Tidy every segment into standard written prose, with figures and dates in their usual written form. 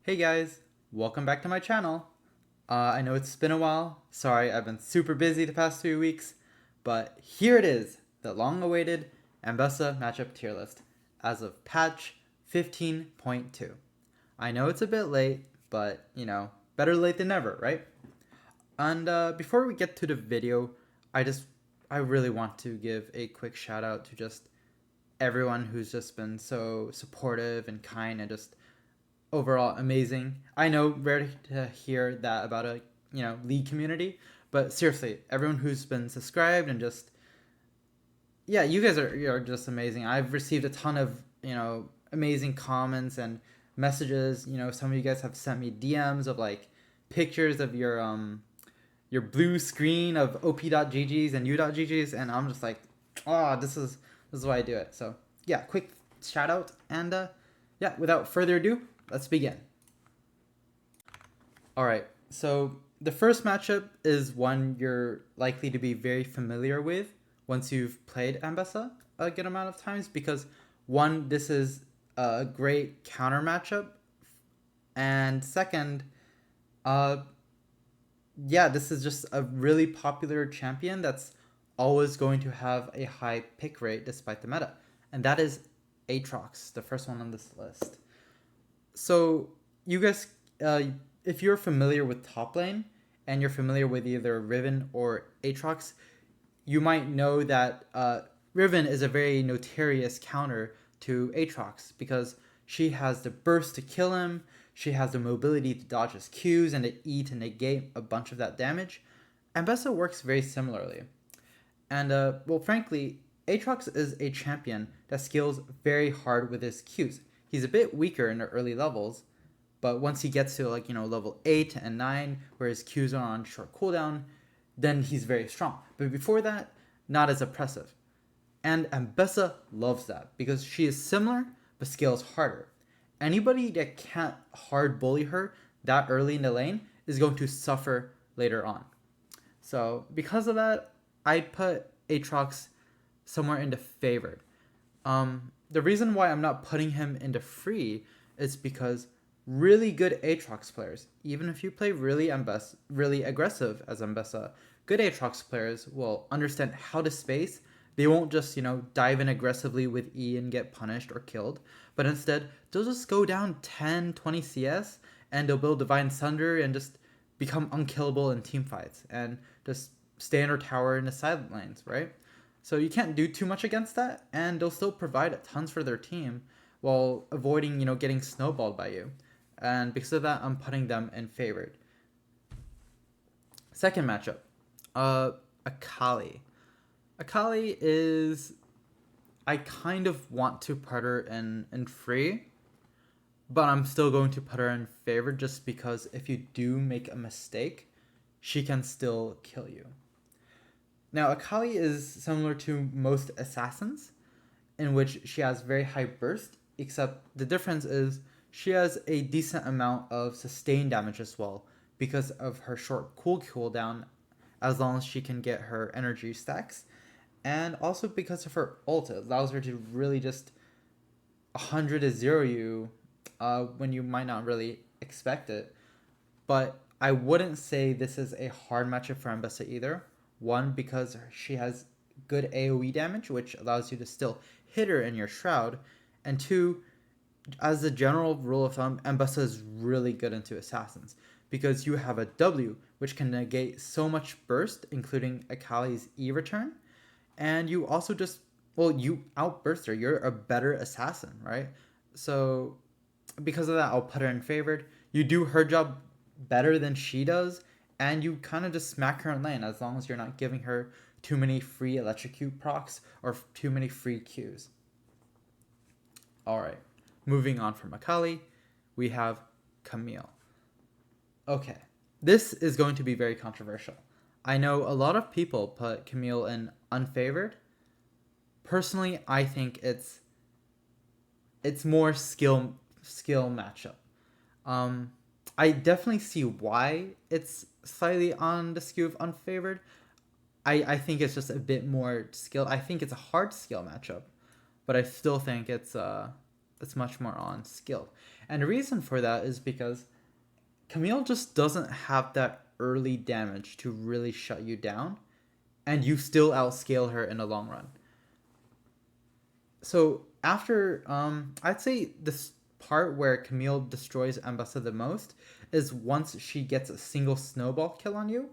Hey guys, welcome back to my channel. I know it's been a while. Sorry, I've been super busy the past 3 weeks, but here it is, the long-awaited Ambessa Matchup Tier List as of patch 15.2. I know it's a bit late, but better late than never, right? And before we get to the video, I really want to give a quick shout out to just everyone who's just been so supportive and kind and just overall amazing. I know rare to hear that about a league community, but seriously, everyone who's been subscribed and just you guys are just amazing. I've received a ton of amazing comments and messages. Some of you guys have sent me DMs of like pictures of your blue screen of op.ggs and u.ggs, and I'm just like, oh, this is why I do it. So yeah, quick shout out, and without further ado, let's begin. Alright, so the first matchup is one you're likely to be very familiar with once you've played Ambessa a good amount of times, because one, this is a great counter matchup, and second, this is just a really popular champion that's always going to have a high pick rate despite the meta, and that is Aatrox, the first one on this list. So you guys, if you're familiar with top lane and you're familiar with either Riven or Aatrox, you might know that Riven is a very notorious counter to Aatrox because she has the burst to kill him, she has the mobility to dodge his Qs and to E to negate a bunch of that damage. Ambessa works very similarly. And frankly, Aatrox is a champion that scales very hard with his Qs. He's a bit weaker in the early levels, but once he gets to level 8 and 9, where his Qs are on short cooldown, then he's very strong. But before that, not as oppressive. And Ambessa loves that because she is similar but scales harder. Anybody that can't hard bully her that early in the lane is going to suffer later on. So because of that, I'd put Aatrox somewhere into favored. The reason why I'm not putting him into free is because really good Aatrox players, even if you play really aggressive as Ambessa, good Aatrox players will understand how to space. They won't just, dive in aggressively with E and get punished or killed, but instead they'll just go down 10, 20 CS and they'll build Divine Sunder and just become unkillable in team fights and just stay in their tower in the silent lanes, right? So you can't do too much against that, and they'll still provide tons for their team while avoiding, getting snowballed by you. And because of that, I'm putting them in favored. Second matchup, Akali. Akali is, I kind of want to put her in free, but I'm still going to put her in favored just because if you do make a mistake, she can still kill you. Now, Akali is similar to most assassins, in which she has very high burst, except the difference is she has a decent amount of sustained damage as well, because of her short cooldown, as long as she can get her energy stacks, and also because of her ult, it allows her to really just 100 to 0 you when you might not really expect it. But I wouldn't say this is a hard matchup for Ambessa either. One, because she has good AoE damage, which allows you to still hit her in your shroud. And two, as a general rule of thumb, Ambessa is really good into assassins because you have a W, which can negate so much burst, including Akali's E return. And you also you outburst her. You're a better assassin, right? So because of that, I'll put her in favored. You do her job better than she does, and you kind of just smack her in lane as long as you're not giving her too many free electrocute procs or too many free Qs. Alright, moving on from Akali, we have Camille. Okay, this is going to be very controversial. I know a lot of people put Camille in unfavored. Personally, I think it's more skill matchup. I definitely see why it's slightly on the skew of unfavored. I think it's just a bit more skill. I think it's a hard skill matchup, but I still think it's It's much more on skill. And the reason for that is because Camille just doesn't have that early damage to really shut you down, and you still outscale her in the long run. So after, I'd say this part where Camille destroys Ambessa the most is once she gets a single snowball kill on you,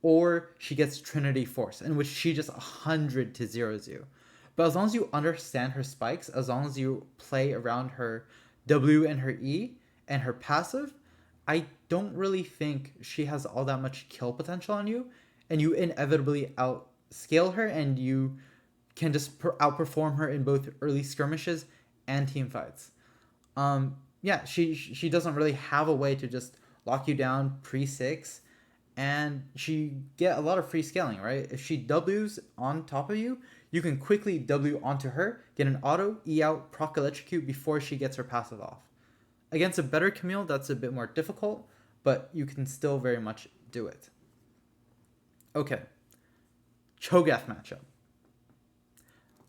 or she gets Trinity Force, in which she just 100 to zeros you. But as long as you understand her spikes, as long as you play around her W and her E and her passive, I don't really think she has all that much kill potential on you, and you inevitably outscale her, and you can just outperform her in both early skirmishes and team fights. Yeah, she doesn't really have a way to just lock you down pre-6, and she get a lot of free scaling, right? If she W's on top of you, you can quickly W onto her, get an auto, E out, proc electrocute before she gets her passive off. Against a better Camille, that's a bit more difficult, but you can still very much do it. Okay. Cho'Gath matchup.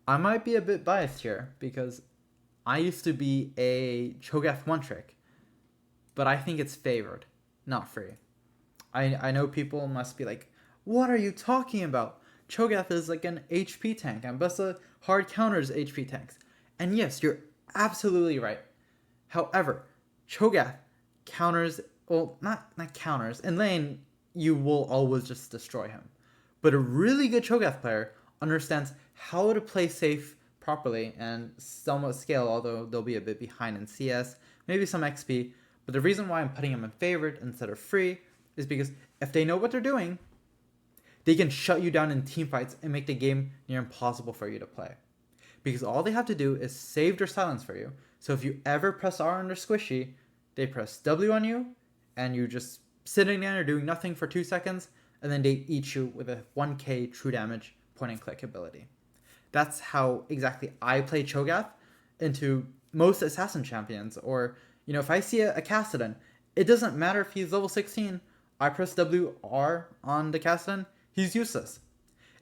I might be a bit biased here because I used to be a Cho'Gath one-trick, but I think it's favored, not free. I know people must be like, what are you talking about? Cho'Gath is like an HP tank. Ambessa hard counters HP tanks. And yes, you're absolutely right. However, Cho'Gath counters, well, not counters. In lane, you will always just destroy him. But a really good Cho'Gath player understands how to play safe properly and somewhat scale, although they'll be a bit behind in CS, maybe some XP. But the reason why I'm putting him in favored instead of free is because if they know what they're doing, they can shut you down in team fights and make the game near impossible for you to play. Because all they have to do is save their silence for you. So if you ever press R on their squishy, they press W on you, and you just sitting there doing nothing for 2 seconds, and then they eat you with a 1k true damage point and click ability. That's how exactly I play Cho'Gath into most assassin champions. Or, if I see a Kassadin, it doesn't matter if he's level 16, I press WR on the Kassadin, he's useless.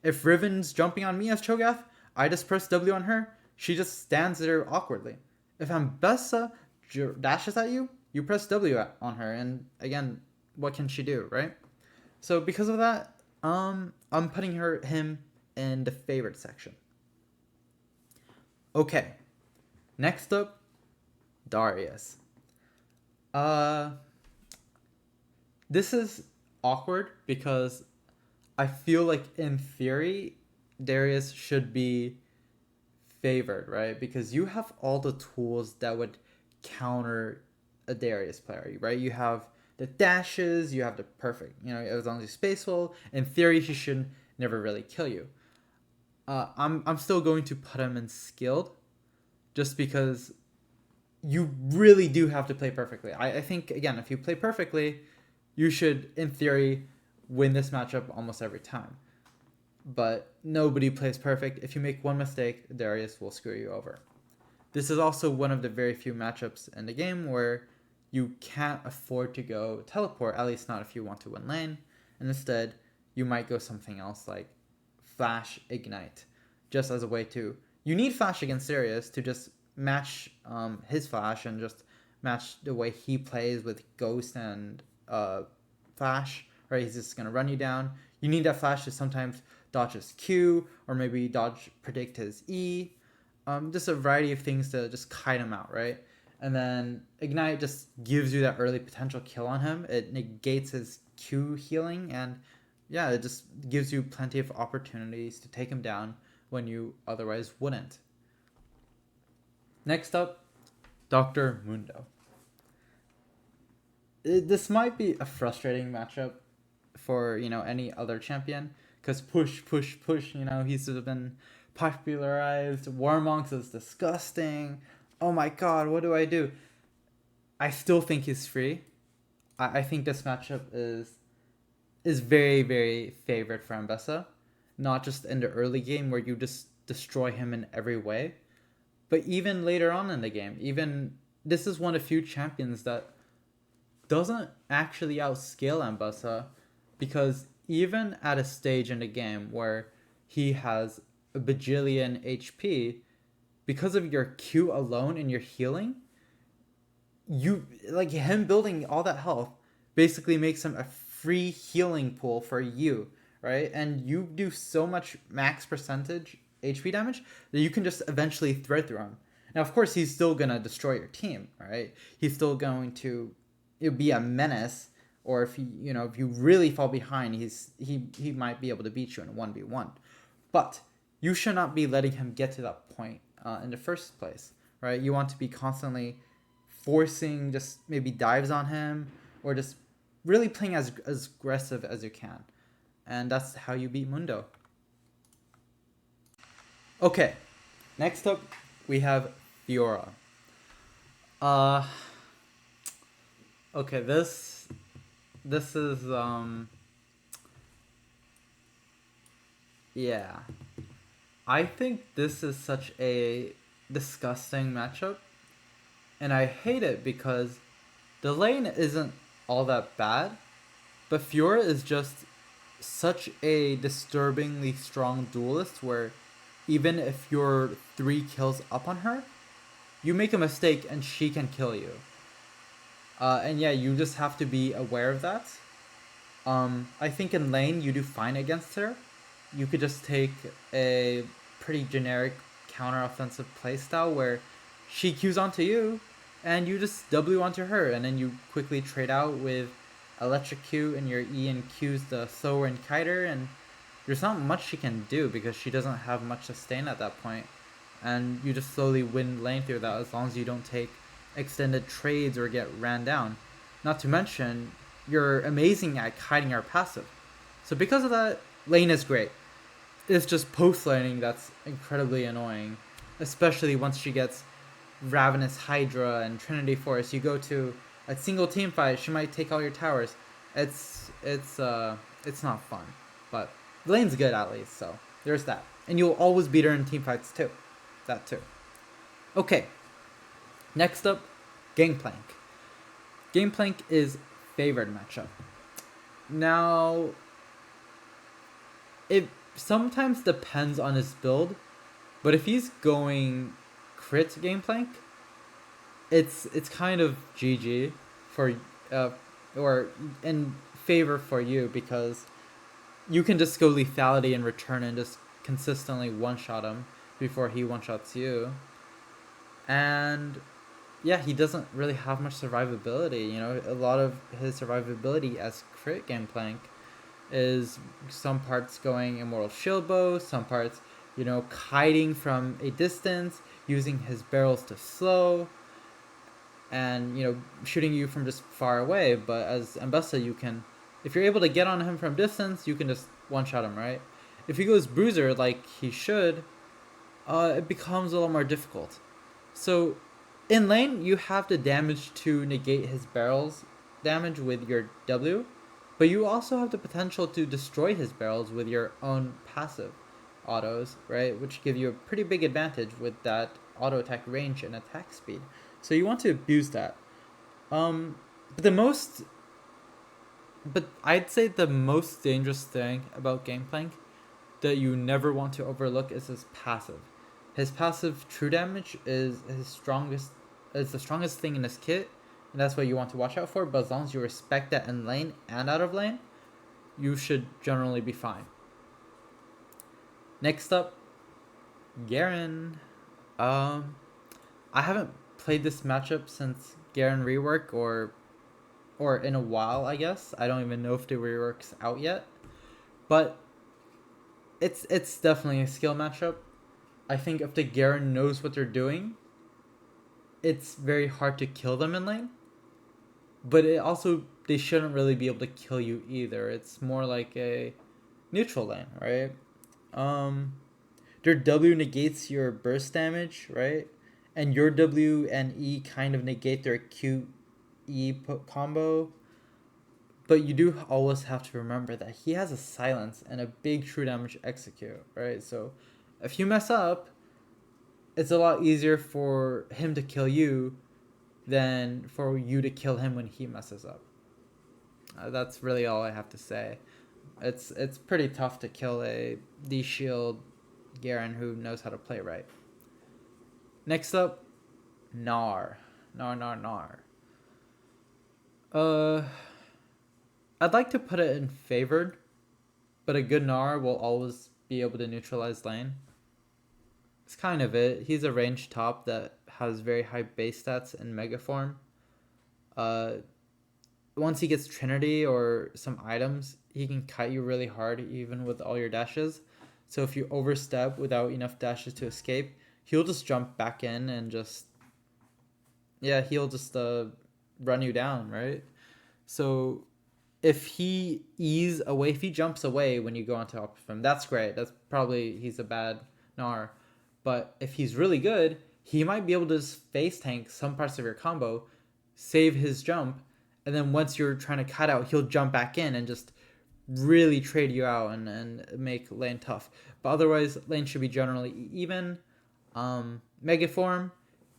If Riven's jumping on me as Cho'Gath, I just press W on her, she just stands there awkwardly. If Ambessa dashes at you, you press W on her, and again, what can she do, right? So because of that, I'm putting him in the favorite section. Okay, next up, Darius. This is awkward because I feel like in theory, Darius should be favored, right? Because you have all the tools that would counter a Darius player, right? You have the dashes, you have the perfect, as long as you're spaceful, in theory, he should never really kill you. I'm still going to put him in skilled just because you really do have to play perfectly. I think, again, if you play perfectly, you should, in theory, win this matchup almost every time. But nobody plays perfect. If you make one mistake, Darius will screw you over. This is also one of the very few matchups in the game where you can't afford to go teleport, at least not if you want to win lane. And instead, you might go something else like Flash Ignite, just as a way to... You need Flash against Darius to just match his Flash and just match the way he plays with Ghost and Flash, right? He's just going to run you down. You need that Flash to sometimes dodge his Q, or maybe predict his E. Just a variety of things to just kite him out, right? And then Ignite just gives you that early potential kill on him. It negates his Q healing, and yeah, it just gives you plenty of opportunities to take him down when you otherwise wouldn't. Next up, Dr. Mundo. This might be a frustrating matchup for, any other champion, because push, he's been popularized. Warmonks is disgusting. Oh my god, what do I do? I still think he's free. I think this matchup is very, very favored for Ambessa. Not just in the early game where you just destroy him in every way, but even later on in the game. This is one of the few champions that doesn't actually outscale Ambessa, because even at a stage in the game where he has a bajillion HP, because of your Q alone and your healing, you like him building all that health basically makes him a free healing pool for you, right? And you do so much max percentage HP damage that you can just eventually thread through him. Now, of course, he's still gonna destroy your team, right? He's still going to be a menace, or if if you really fall behind, he might be able to beat you in a 1v1. But you should not be letting him get to that point in the first place, right? You want to be constantly forcing just maybe dives on him, or just really playing as aggressive as you can. And that's how you beat Mundo. Okay, next up we have Fiora. Okay, this is yeah. I think this is such a disgusting matchup, and I hate it because the lane isn't all that bad, but Fiora is just such a disturbingly strong duelist where even if you're 3 kills up on her, you make a mistake and she can kill you. And yeah, you just have to be aware of that. I think in lane you do fine against her. You could just take a pretty generic counter-offensive playstyle where she Qs onto you, and you just W onto her, and then you quickly trade out with Electric Q, and your E and Qs the thrower and kiter, and there's not much she can do because she doesn't have much sustain at that point. And you just slowly win lane through that as long as you don't take extended trades or get ran down. Not to mention, you're amazing at hiding our passive. So because of that, lane is great. It's just post laning that's incredibly annoying. Especially once she gets Ravenous Hydra and Trinity Force. You go to a single team fight, she might take all your towers. It's not fun. But lane's good at least, so there's that. And you'll always beat her in team fights too. That too. Okay. Next up, Gangplank. Gangplank is favored matchup. Now, it sometimes depends on his build, but if he's going crit Gangplank, it's kind of GG for or in favor for you, because you can just go lethality in return and just consistently one-shot him before he one-shots you. And yeah, he doesn't really have much survivability. A lot of his survivability as crit Gangplank is some parts going Immortal Shield Bow, some parts, kiting from a distance, using his barrels to slow, and, shooting you from just far away. But as Ambessa, you can, if you're able to get on him from distance, you can just one-shot him, right? If he goes Bruiser like he should, it becomes a lot more difficult. So in lane, you have the damage to negate his barrels damage with your W, but you also have the potential to destroy his barrels with your own passive autos, right? Which give you a pretty big advantage with that auto attack range and attack speed. So you want to abuse that. But I'd say the most dangerous thing about Gangplank that you never want to overlook is his passive. His passive true damage is the strongest thing in his kit, and that's what you want to watch out for. But as long as you respect that in lane and out of lane, you should generally be fine. Next up, Garen. I haven't played this matchup since Garen rework or in a while, I guess. I don't even know if the rework's out yet. But it's definitely a skill matchup. I think if the Garen knows what they're doing, it's very hard to kill them in lane. But they shouldn't really be able to kill you either. It's more like a neutral lane, right? Their W negates your burst damage, right? And your W and E kind of negate their Q E combo. But you do always have to remember that he has a silence and a big true damage execute, right? So if you mess up, it's a lot easier for him to kill you than for you to kill him when he messes up. That's really all I have to say. It's pretty tough to kill a D-Shield Garen who knows how to play right. Next up, Gnar. Gnar. I'd like to put it in favored, but a good Gnar will always be able to neutralize lane. It's kind of it. He's a range top that has very high base stats in Mega Form. Once he gets Trinity or some items, he can kite you really hard even with all your dashes. So if you overstep without enough dashes to escape, he'll just jump back in and just... Yeah, he'll just run you down, right? So if he if he jumps away when you go on top of him, that's great. That's probably he's a bad Gnar. But if he's really good, he might be able to just face tank some parts of your combo, save his jump, and then once you're trying to cut out, he'll jump back in and just really trade you out and make lane tough. But otherwise, lane should be generally even. Mega Form,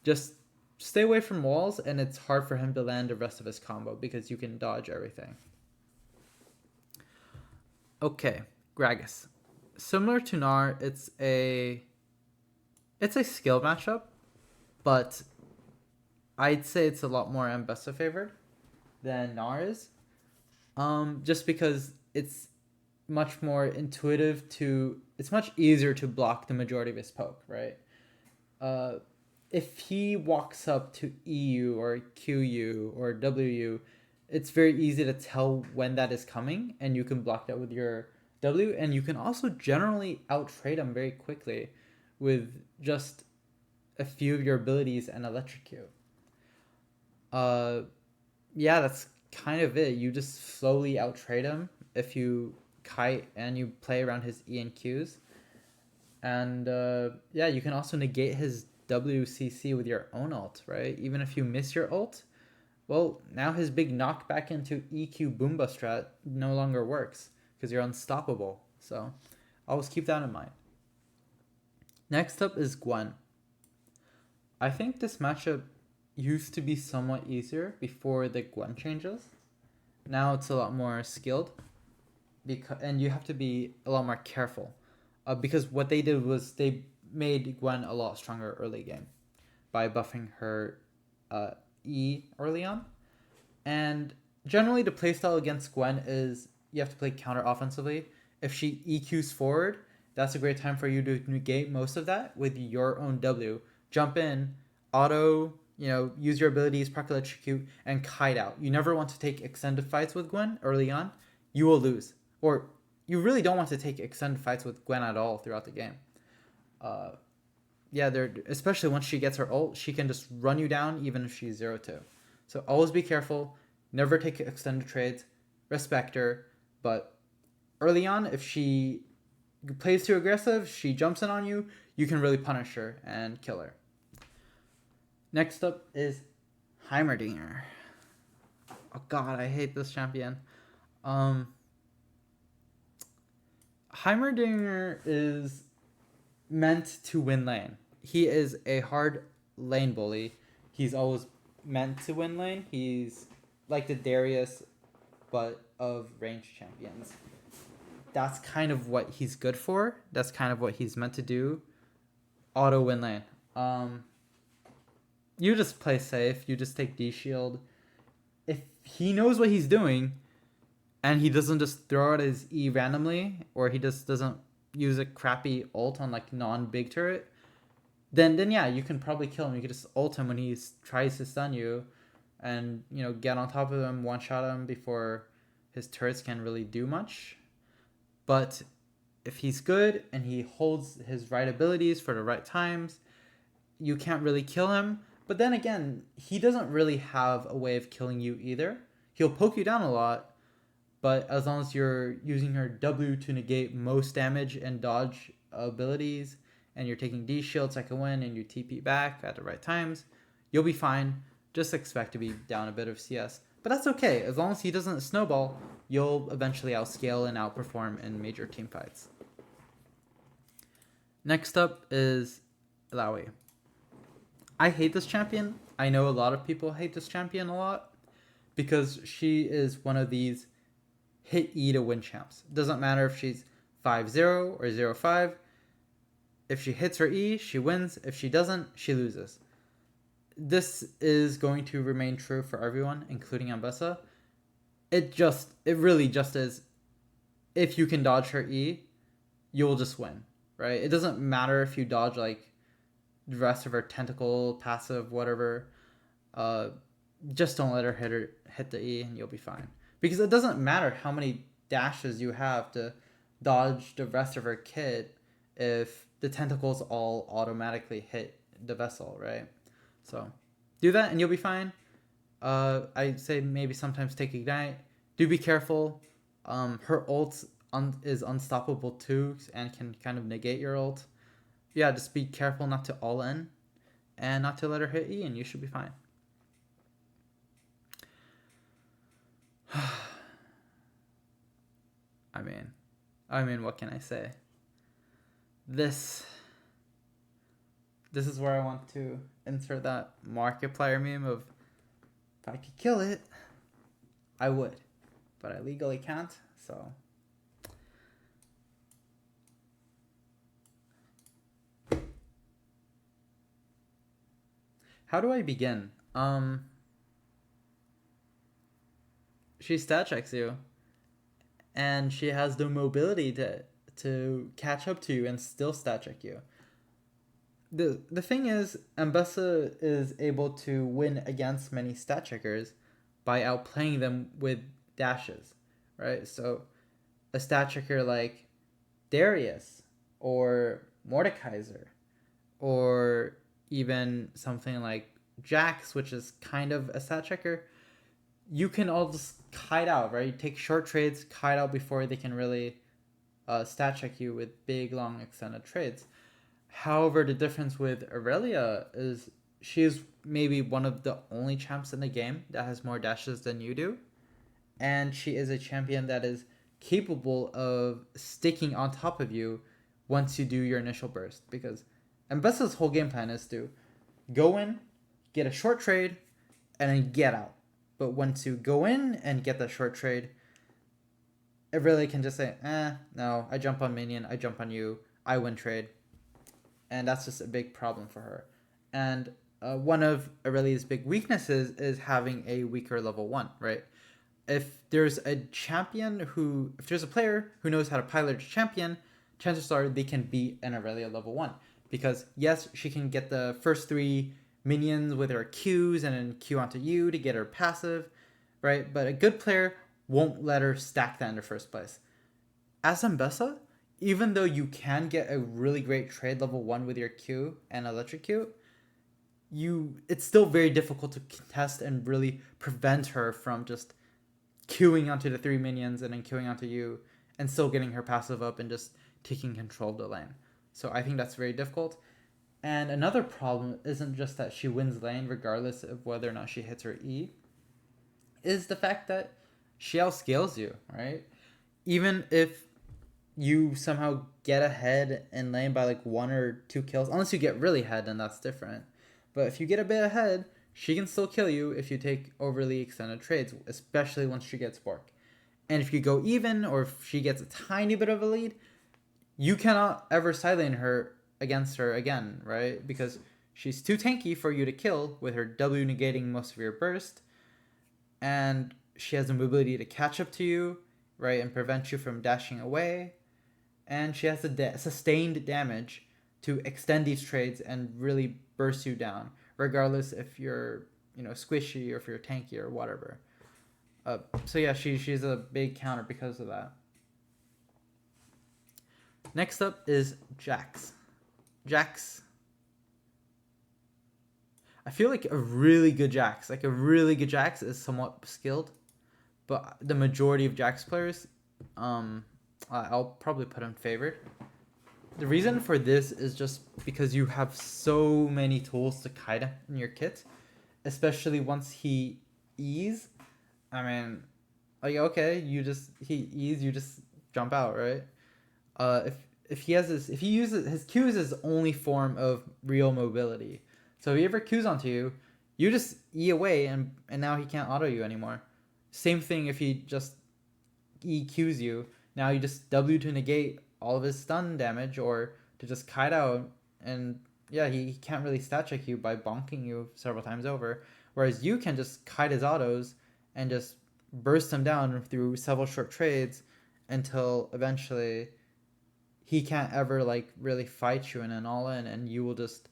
just stay away from walls, and it's hard for him to land the rest of his combo because you can dodge everything. Okay, Gragas. Similar to Gnar, it's a skill matchup, but I'd say it's a lot more Ambessa favored than Gnar is. Just because it's much more intuitive it's much easier to block the majority of his poke, right? If he walks up to EU or QU or WU, it's very easy to tell when that is coming, and you can block that with your W, and you can also generally out-trade him very quickly with just a few of your abilities and electrocute. Yeah, that's kind of it. You just slowly out-trade him if you kite and you play around his E and Qs. And yeah, you can also negate his WCC with your own ult, right? Even if you miss your ult, well, now his big knockback into EQ Boomba strat no longer works because you're unstoppable. So always keep that in mind. Next up is Gwen. I think this matchup used to be somewhat easier before the Gwen changes. Now it's a lot more skilled, and you have to be a lot more careful. Because what they did was they made Gwen a lot stronger early game by buffing her E early on. And generally the playstyle against Gwen is you have to play counter offensively. If she EQs forward, that's a great time for you to negate most of that with your own W. Jump in, auto, use your abilities, proc electrocute, and kite out. You never want to take extended fights with Gwen early on. You will lose. Or you really don't want to take extended fights with Gwen at all throughout the game. Yeah, especially once she gets her ult, she can just run you down even if she's 0-2. So always be careful. Never take extended trades. Respect her. But early on, if she plays too aggressive, she jumps in on you, you can really punish her and kill her. Next up is Heimerdinger. Oh god, I hate this champion. Heimerdinger is meant to win lane. He is a hard lane bully. He's always meant to win lane. He's like the Darius, but of ranged champions. That's kind of what he's good for. That's kind of what he's meant to do. Auto win lane. You just play safe. You just take D shield. If he knows what he's doing, and he doesn't just throw out his E randomly, or he just doesn't use a crappy ult on like non-big turret, then yeah, you can probably kill him. You can just ult him when he tries to stun you, and get on top of him, one shot him before his turrets can really do much. But if he's good and he holds his right abilities for the right times, you can't really kill him. But then again, he doesn't really have a way of killing you either. He'll poke you down a lot, but as long as you're using your W to negate most damage and dodge abilities, and you're taking D shields like a Win, and you TP back at the right times, you'll be fine. Just expect to be down a bit of CS. But that's okay. As long as he doesn't snowball, you'll eventually outscale and outperform in major team fights. Next up is Illaoi. I hate this champion. I know a lot of people hate this champion a lot because she is one of these hit E to win champs. It doesn't matter if she's 5-0 or 0-5. If she hits her E, she wins. If she doesn't, she loses. This is going to remain true for everyone, including Ambessa. It really just is. If you can dodge her E, you'll just win, right? It doesn't matter if you dodge like the rest of her tentacle, passive, whatever. Just don't let her hit the E, and you'll be fine. Because it doesn't matter how many dashes you have to dodge the rest of her kit if the tentacles all automatically hit the vessel, right? So do that and you'll be fine. I'd say maybe sometimes take Ignite. Do be careful. Her ult is unstoppable too and can kind of negate your ult. Yeah, just be careful not to all in and not to let her hit E, and you should be fine. I mean, what can I say? This is where I want to insert that Markiplier meme of, if I could kill it, I would. But I legally can't, so. How do I begin? She stat checks you. And she has the mobility to catch up to you and still stat check you. The thing is, Ambessa is able to win against many stat checkers by outplaying them with dashes, right? So a stat checker like Darius or Mordekaiser or even something like Jax, which is kind of a stat checker, you can all just kite out, right? You take short trades, kite out before they can really stat check you with big, long, extended trades. However, the difference with Irelia is she is maybe one of the only champs in the game that has more dashes than you do. And she is a champion that is capable of sticking on top of you once you do your initial burst. Because Ambessa's whole game plan is to go in, get a short trade, and then get out. But once you go in and get that short trade, it really can just say, no, I jump on minion, I jump on you, I win trade. And that's just a big problem for her. And one of Aurelia's big weaknesses is having a weaker level 1, right? If there's a player who knows how to pilot a champion, chances are they can beat an Irelia level 1. Because yes, she can get the first 3 minions with her Qs and then Q onto you to get her passive, right? But a good player won't let her stack that in the first place. As Ambessa, even though you can get a really great trade level 1 with your Q and electrocute, it's still very difficult to contest and really prevent her from just queuing onto the 3 minions and then queuing onto you and still getting her passive up and just taking control of the lane. So I think that's very difficult. And another problem isn't just that she wins lane regardless of whether or not she hits her E, is the fact that she outscales you, right? Even if you somehow get ahead in lane by like 1 or 2 kills, unless you get really ahead, then that's different. But if you get a bit ahead, she can still kill you if you take overly extended trades, especially once she gets Bork. And if you go even, or if she gets a tiny bit of a lead, you cannot ever silane her against her again, right? Because she's too tanky for you to kill with her W negating most of your burst, and she has the mobility to catch up to you, right, and prevent you from dashing away, and she has the sustained damage to extend these trades and really burst you down, regardless if you're squishy or if you're tanky or whatever. So yeah, she's a big counter because of that. Next up is Jax. I feel like a really good Jax is somewhat skilled, but the majority of Jax players, I'll probably put him favored. The reason for this is just because you have so many tools to kite in your kit, especially once he E's. I mean, like, okay, he E's, you just jump out, right? If he uses his Q is his only form of real mobility. So if he ever Qs onto you, you just E away and now he can't auto you anymore. Same thing if he just E Qs you, now you just W to negate all of his stun damage or to just kite out, and yeah, he can't really stat check you by bonking you several times over. Whereas you can just kite his autos and just burst him down through several short trades until eventually he can't ever like really fight you in an all-in, and you will just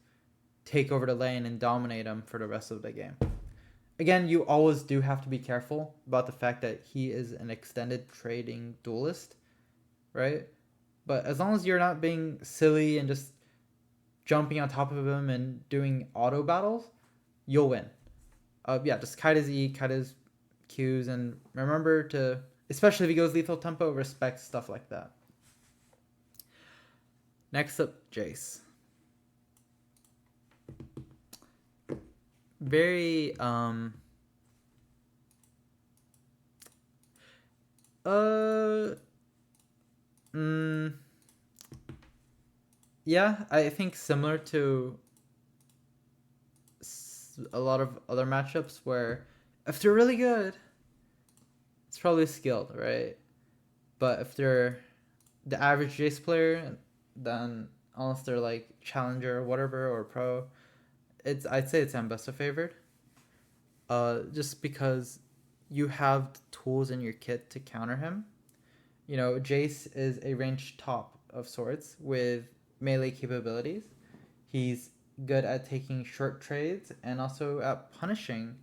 take over the lane and dominate him for the rest of the game. Again, you always do have to be careful about the fact that he is an extended trading duelist, right? But as long as you're not being silly and just jumping on top of him and doing auto battles, you'll win. Yeah, just kite his E, kite his Qs, and remember to, especially if he goes lethal tempo, respect stuff like that. Next up, Jayce. Very yeah, I think similar to a lot of other matchups where if they're really good, it's probably skilled, right? But if they're the average Jayce player, then unless they're like challenger or whatever or pro, I'd say it's Ambessa favored. Just because you have tools in your kit to counter him. You know, Jayce is a ranged top of sorts with melee capabilities. He's good at taking short trades and also at punishing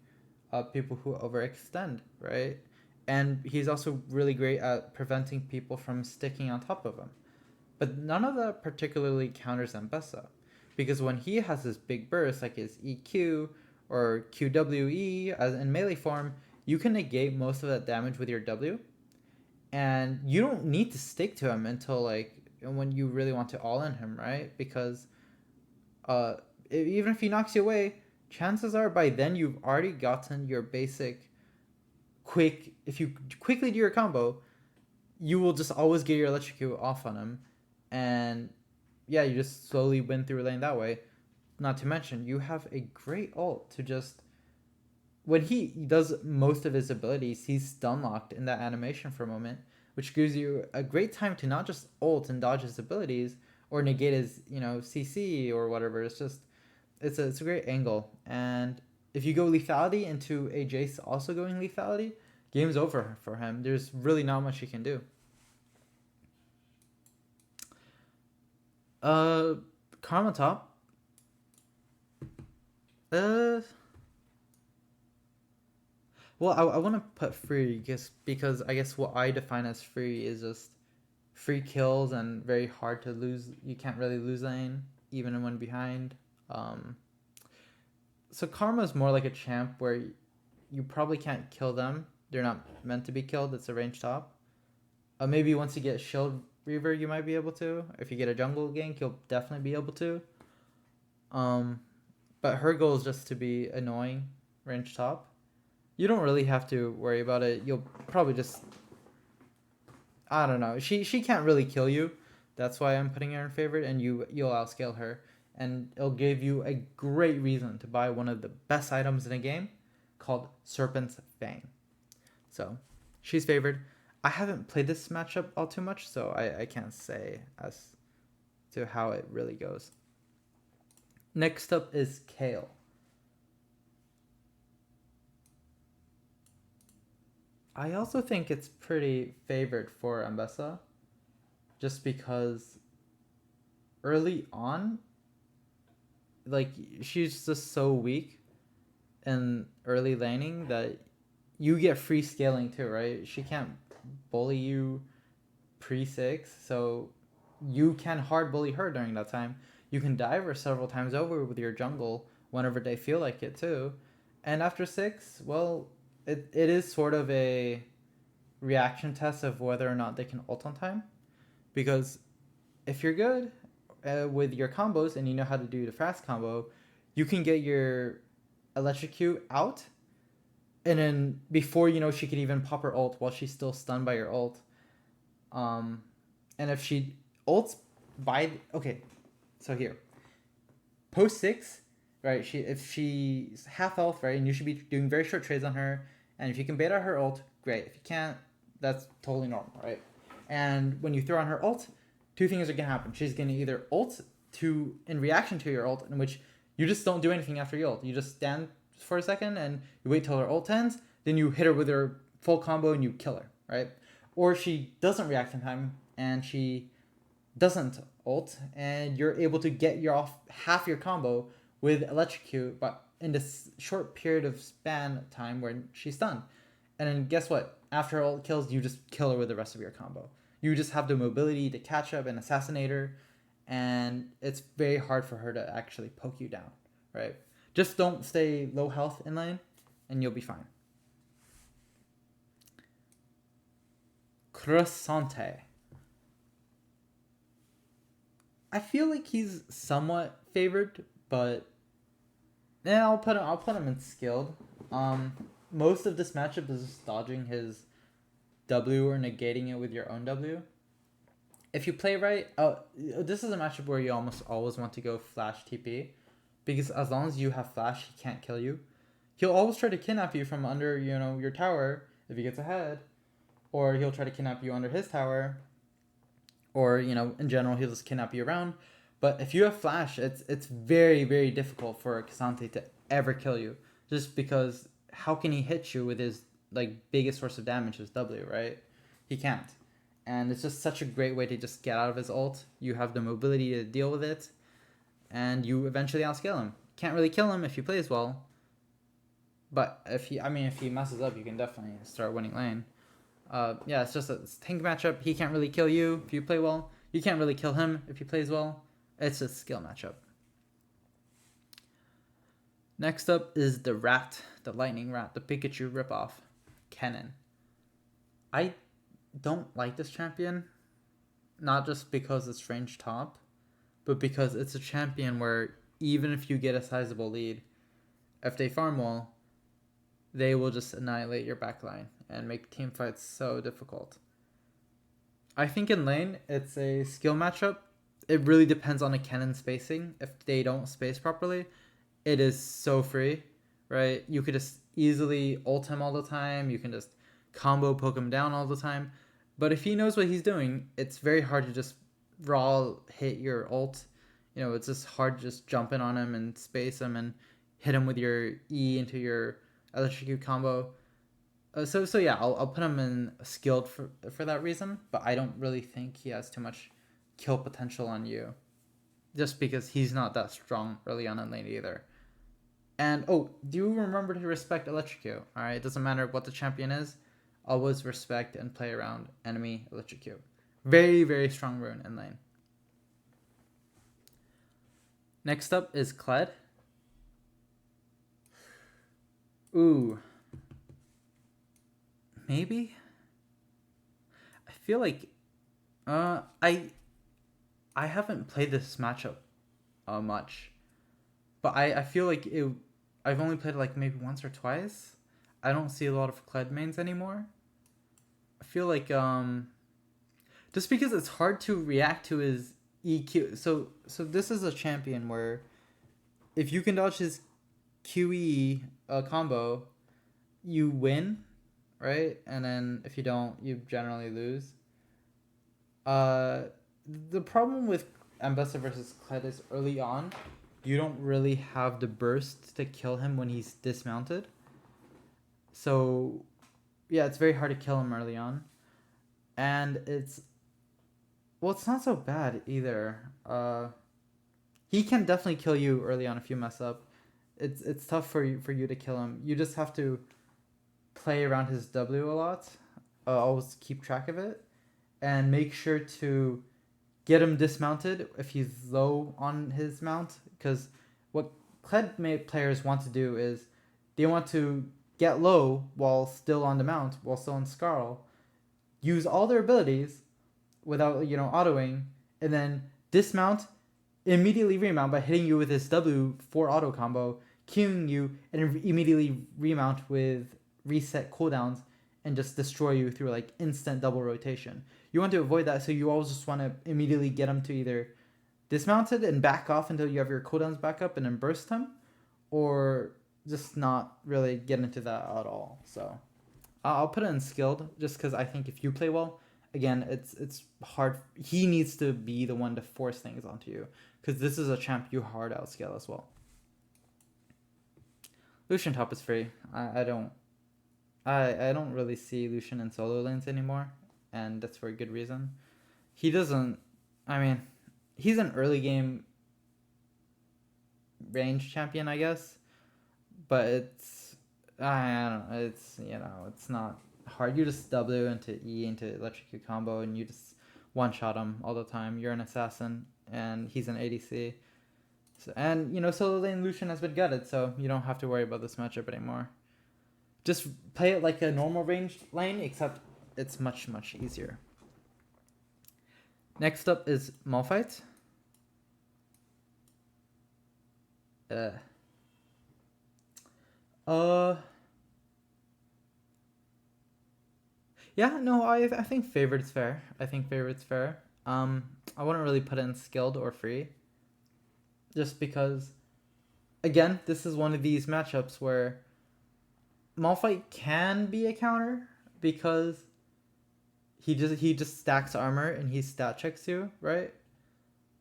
people who overextend, right? And he's also really great at preventing people from sticking on top of him. But none of that particularly counters Ambessa, because when he has his big burst, like his EQ or QWE as in melee form, you can negate most of that damage with your W, and you don't need to stick to him until like when you really want to all in him, right? Because even if he knocks you away, chances are by then you've already gotten your basic quick. If you quickly do your combo, you will just always get your electrocute off on him, and yeah, you just slowly win through lane that way. Not to mention, you have a great ult to just, when he does most of his abilities, he's stun locked in that animation for a moment, which gives you a great time to not just ult and dodge his abilities or negate his, CC or whatever. It's just, it's a great angle. And if you go lethality into a Jayce also going lethality, game's over for him. There's really not much he can do. Karma top. Well, I want to put free because I guess what I define as free is just free kills and very hard to lose. You can't really lose lane even when behind. So Karma is more like a champ where you probably can't kill them. They're not meant to be killed. It's a range top. Maybe once you get Shield Reaver, you might be able to. If you get a jungle gank, you'll definitely be able to. But her goal is just to be annoying range top. You don't really have to worry about it. You'll probably just, I don't know. She can't really kill you. That's why I'm putting her in favorite, and you'll outscale her, and it'll give you a great reason to buy one of the best items in a game called Serpent's Fang. So she's favored. I haven't played this matchup all too much, so I can't say as to how it really goes. Next up is Kayle. I also think it's pretty favored for Ambessa, just because early on, like, she's just so weak in early laning that you get free scaling too, right? She can't bully you pre-6, so you can hard bully her during that time. You can dive her several times over with your jungle whenever they feel like it too. And after 6, well, it is sort of a reaction test of whether or not they can ult on time. Because if you're good with your combos and you know how to do the fast combo, you can get your electrocute out, and then before she can even pop her ult while she's still stunned by your ult. And if she ults okay, so here, post 6, right? If she's half health, right, and you should be doing very short trades on her, and if you can bait out her ult, great. If you can't, that's totally normal, right? And when you throw on her ult, two things are going to happen. She's going to either ult in reaction to your ult, in which you just don't do anything after your ult. You just stand for a second and you wait till her ult ends, then you hit her with her full combo and you kill her, right? Or she doesn't react in time and she doesn't ult, and you're able to get off half your combo with Electrocute, but in this short period of span time where she's stunned. And then guess what? After ult kills, you just kill her with the rest of your combo. You just have the mobility to catch up and assassinate her, and it's very hard for her to actually poke you down, right? Just don't stay low health in lane, and you'll be fine. Croissante. I feel like he's somewhat favored, but yeah, I'll put him in skilled. Most of this matchup is just dodging his W or negating it with your own W. If you play right, this is a matchup where you almost always want to go flash TP, because as long as you have flash, he can't kill you. He'll always try to kidnap you from under, your tower if he gets ahead, or he'll try to kidnap you under his tower. Or, in general, he'll just kidnap you around. But if you have flash, it's very, very difficult for Cassante to ever kill you. Just because how can he hit you with his biggest source of damage, his W, right? He can't. And it's just such a great way to just get out of his ult. You have the mobility to deal with it. And you eventually outscale him. Can't really kill him if he plays well. But if he messes up, you can definitely start winning lane. It's just a tank matchup. He can't really kill you if you play well. You can't really kill him if he plays well. It's a skill matchup. Next up is the rat, the lightning rat, the Pikachu ripoff, Kennen. I don't like this champion, not just because it's range top, but because it's a champion where even if you get a sizable lead, if they farm well, they will just annihilate your backline and make team fights so difficult. I think in lane, it's a skill matchup. It really depends on the Kennen spacing. If they don't space properly, it is so free, right? You could just easily ult him all the time. You can just combo poke him down all the time. But if he knows what he's doing, it's very hard to just raw hit your ult. It's just hard to just jump in on him and space him and hit him with your E into your Electrocute combo. So yeah, I'll put him in skilled for that reason, but I don't really think he has too much kill potential on you, just because he's not that strong early on in lane either. And do remember to respect Electrocute, alright? It doesn't matter what the champion is, always respect and play around enemy Electrocute. Very, very strong rune in lane. Next up is Kled. Ooh. Maybe? I feel like I haven't played this matchup much. But I feel like I've only played maybe once or twice. I don't see a lot of Kled mains anymore. I feel like just because it's hard to react to his EQ. So this is a champion where if you can dodge his QE combo, you win, right? And then if you don't, you generally lose. The problem with Ambessa versus Kled is early on, you don't really have the burst to kill him when he's dismounted. So, yeah, it's very hard to kill him early on. And it's not so bad either. He can definitely kill you early on if you mess up. It's tough for you to kill him. You just have to play around his W a lot. Always keep track of it. And make sure to get him dismounted if he's low on his mount. Because what Kled players want to do is they want to get low while still on the mount, while still on Scarl. Use all their abilities without, autoing. And then dismount, immediately remount by hitting you with his W for auto combo, queuing you, and immediately remount with reset cooldowns and just destroy you through instant double rotation. You want to avoid that, so you always just want to immediately get him to either dismounted and back off until you have your cooldowns back up and then burst him, or just not really get into that at all. So I'll put it in skilled just because I think if you play well, again, it's hard. He needs to be the one to force things onto you, because this is a champ you hard outscale as well. Lucian top is free. I don't really see Lucian in solo lanes anymore, and that's for a good reason. He doesn't. I mean, he's an early game range champion, I guess, but I don't know. It's not hard. You just W into E into electrocute combo, and you just one shot him all the time. You're an assassin, and he's an ADC. So, and solo lane Lucian has been gutted, so you don't have to worry about this matchup anymore. Just play it like a normal ranged lane, except it's much, much easier. Next up is Malphite. Yeah, no, I think favorite's fair. I wouldn't really put it in skilled or free. Just because, again, this is one of these matchups where Malphite can be a counter because he just stacks armor and he stat checks you, right?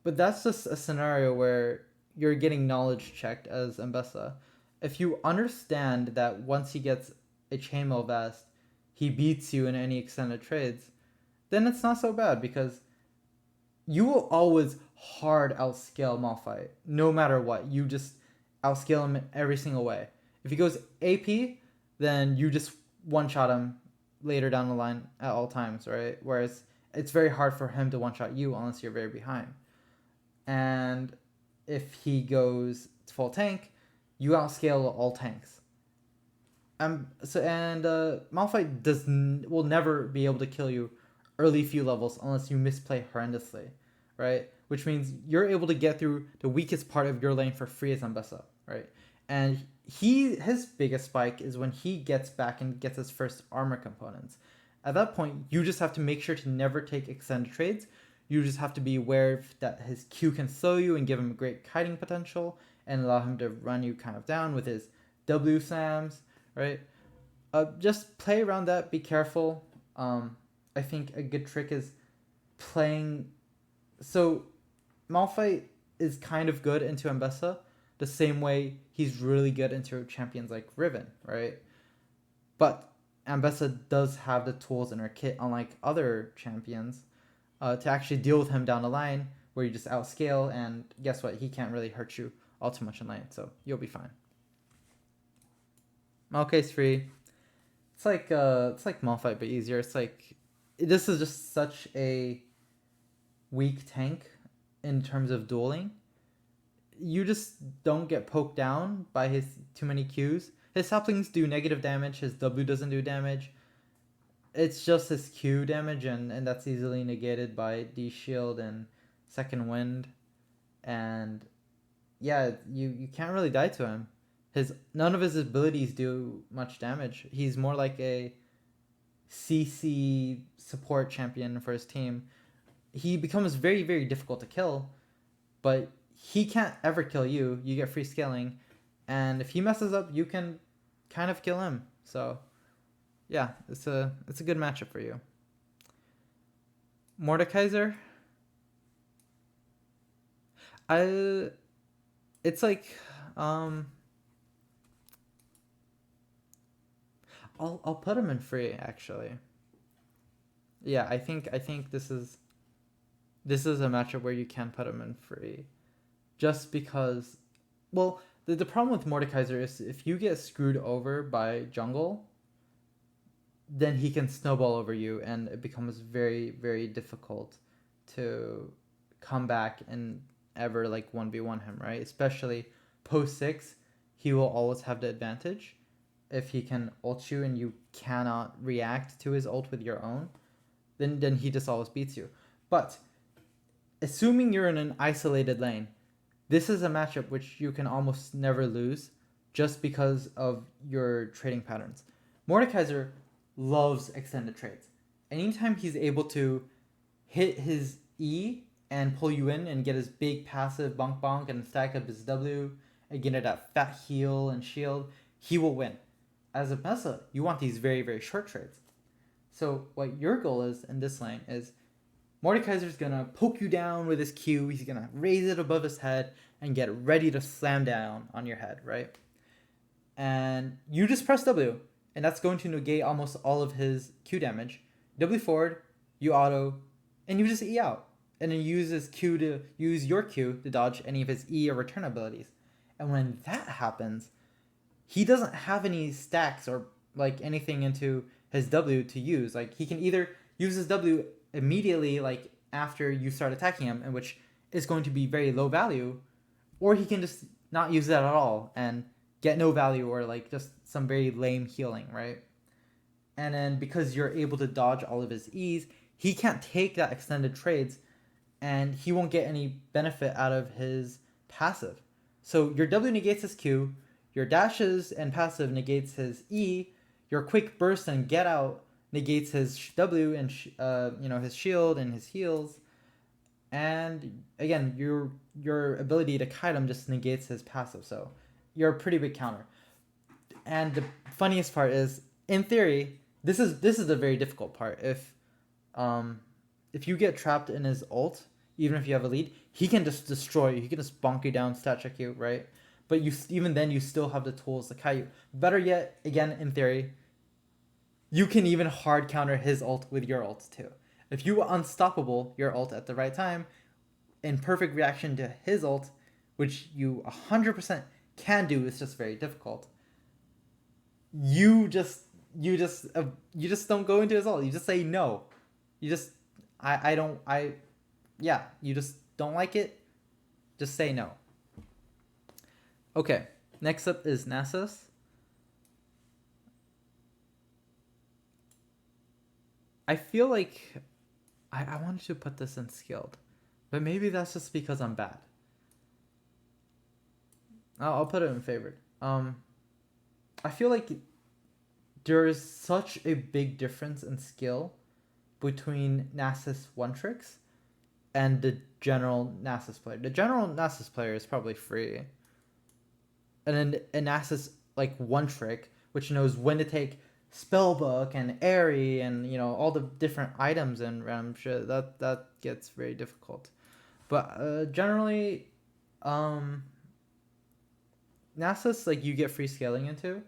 But that's just a scenario where you're getting knowledge checked as Ambessa. If you understand that once he gets a chainmail vest, he beats you in any extended trades, then it's not so bad, because you will always hard outscale Malphite no matter what. You just outscale him in every single way. If he goes AP, then you just one-shot him later down the line at all times, right? Whereas it's very hard for him to one-shot you unless you're very behind. And if he goes full tank, you outscale all tanks. Malphite will never be able to kill you early few levels unless you misplay horrendously, right? Which means you're able to get through the weakest part of your lane for free as Ambessa, right? And his biggest spike is when he gets back and gets his first armor components. At that point, you just have to make sure to never take extended trades. You just have to be aware that his Q can slow you and give him great kiting potential and allow him to run you kind of down with his W slams, right? Just play around that. Be careful. I think a good trick is playing. So Malphite is kind of good into Ambessa the same way he's really good into champions like Riven, right? But Ambessa does have the tools in her kit, unlike other champions, to actually deal with him down the line, where you just outscale, and guess what? He can't really hurt you all too much in lane, so you'll be fine. Maokai's free. It's like Malphite but easier. It's like this is just such a weak tank in terms of dueling. You just don't get poked down by his too many Qs. His saplings do negative damage. His W doesn't do damage. It's just his Q damage, and that's easily negated by D shield and second wind. And yeah, you can't really die to him. None of his abilities do much damage. He's more like a CC support champion for his team. He becomes very, very difficult to kill, but he can't ever kill you. You get free scaling, and if he messes up, you can kind of kill him. So yeah, it's a good matchup for you. Mordekaiser. It's like I'll put him in free, actually. Yeah, I think this is a matchup where you can put him in free, just because. Well, the problem with Mordekaiser is if you get screwed over by jungle, then he can snowball over you, and it becomes very, very difficult to come back and ever like 1v1 him, right? Especially post 6, he will always have the advantage. If he can ult you and you cannot react to his ult with your own, then he just always beats you. But assuming you're in an isolated lane, this is a matchup which you can almost never lose, just because of your trading patterns. Mordekaiser loves extended trades. Anytime he's able to hit his E and pull you in and get his big passive bonk bonk and stack up his W and get that fat heal and shield, he will win. As a Mesa, you want these very, very short trades. So what your goal is in this lane is Mordekaiser's gonna poke you down with his Q. He's gonna raise it above his head and get ready to slam down on your head, right? And you just press W, and that's going to negate almost all of his Q damage. W forward, you auto, and you just E out. And then use your Q to dodge any of his E or return abilities. And when that happens, he doesn't have any stacks or like anything into his W to use. Like he can either use his W immediately, like after you start attacking him, in which is going to be very low value, or he can just not use that at all and get no value or like just some very lame healing, right? And then because you're able to dodge all of his E's, he can't take that extended trades and he won't get any benefit out of his passive. So your W negates his Q, your dashes and passive negates his E, your quick burst and get out negates his W and his shield and his heals, and again your ability to kite him just negates his passive. So you're a pretty big counter. And the funniest part is, in theory, this is the very difficult part. If you get trapped in his ult, even if you have a lead, he can just destroy you. He can just bonk you down, stat check you, right? But even then you still have the tools to kite you. Better yet, again, in theory, you can even hard counter his ult with your ult too. If you unstoppable your ult at the right time, in perfect reaction to his ult, which you 100% can do, it's just very difficult. You just don't go into his ult. You just say no. You just you just don't like it. Just say no. Okay, next up is Nasus. I feel like I wanted to put this in skilled, but maybe that's just because I'm bad. I'll put it in favored. I feel like there is such a big difference in skill between Nasus one tricks and the general Nasus player. The general Nasus player is probably free, and then a Nasus like one trick, which knows when to take spellbook and airy and all the different items and random shit, that gets very difficult. But generally, Nasus, like, you get free scaling into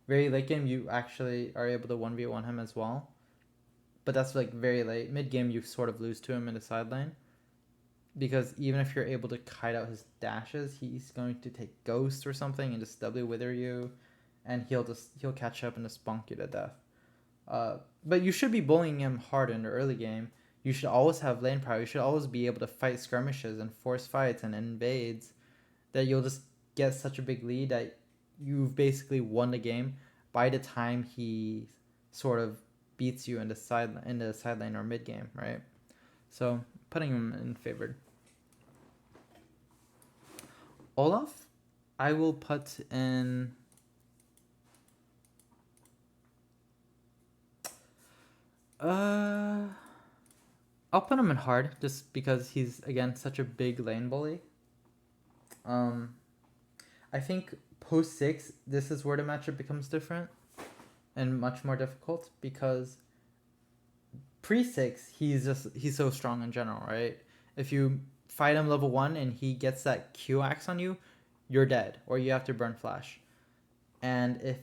very late game. You actually are able to 1v1 him as well, but that's like very late. Mid game you sort of lose to him in the side lane, because even if you're able to kite out his dashes, he's going to take ghost or something and just W wither you, and he'll catch up and just bonk you to death. But you should be bullying him hard in the early game. You should always have lane power. You should always be able to fight skirmishes and force fights and invades, that you'll just get such a big lead that you've basically won the game by the time he sort of beats you in the side lane or mid game, right? So putting him in favored. Olaf, I will put in. I'll put him in hard just because he's again such a big lane bully. I think post 6, this is where the matchup becomes different and much more difficult, because pre 6 he's so strong in general, right? If you fight him level 1 and he gets that Q axe on you, you're dead, or you have to burn flash. And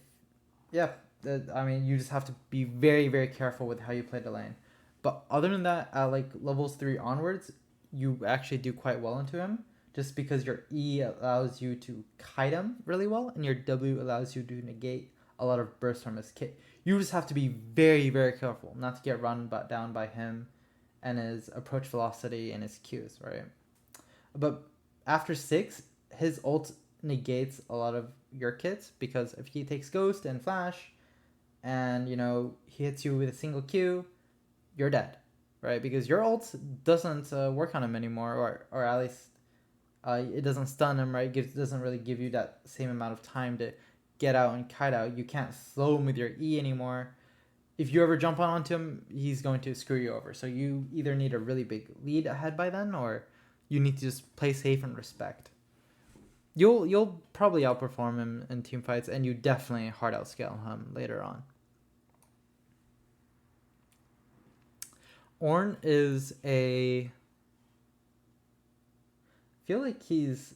you just have to be very, very careful with how you play the lane. But other than that, at like levels 3 onwards, you actually do quite well into him, just because your E allows you to kite him really well, and your W allows you to negate a lot of burst from his kit. You just have to be very, very careful not to get run down by him and his approach velocity and his Qs, right? But after 6, his ult negates a lot of your kits, because if he takes ghost and flash and he hits you with a single Q, you're dead, right? Because your ult doesn't work on him anymore, or at least it doesn't stun him, right? It doesn't really give you that same amount of time to get out and kite out. You can't slow him with your E anymore. If you ever jump onto him, he's going to screw you over. So you either need a really big lead ahead by then, or you need to just play safe and respect. You'll probably outperform him in team fights, and you definitely hard outscale him later on. Ornn is a... I feel like he's...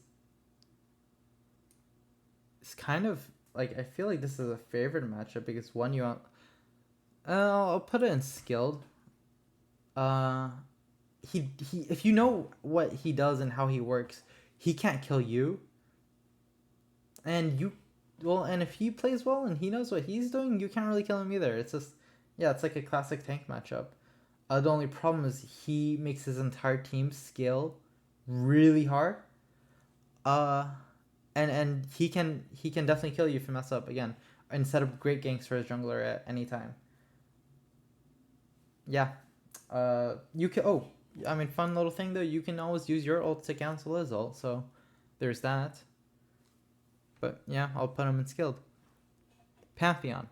It's kind of... Like, I feel like this is a favorite matchup because one, you... I'll put it in skilled. He if you know what he does and how he works, he can't kill you. And you... Well, and if he plays well and he knows what he's doing, you can't really kill him either. It's just... Yeah, it's like a classic tank matchup. The only problem is he makes his entire team scale really hard. And he can definitely kill you if you mess up again. And set up great ganks for his jungler at any time. Yeah. You can... Oh, I mean, fun little thing though. You can always use your ult to cancel his ult. So there's that. But yeah, I'll put him in skilled. Pantheon.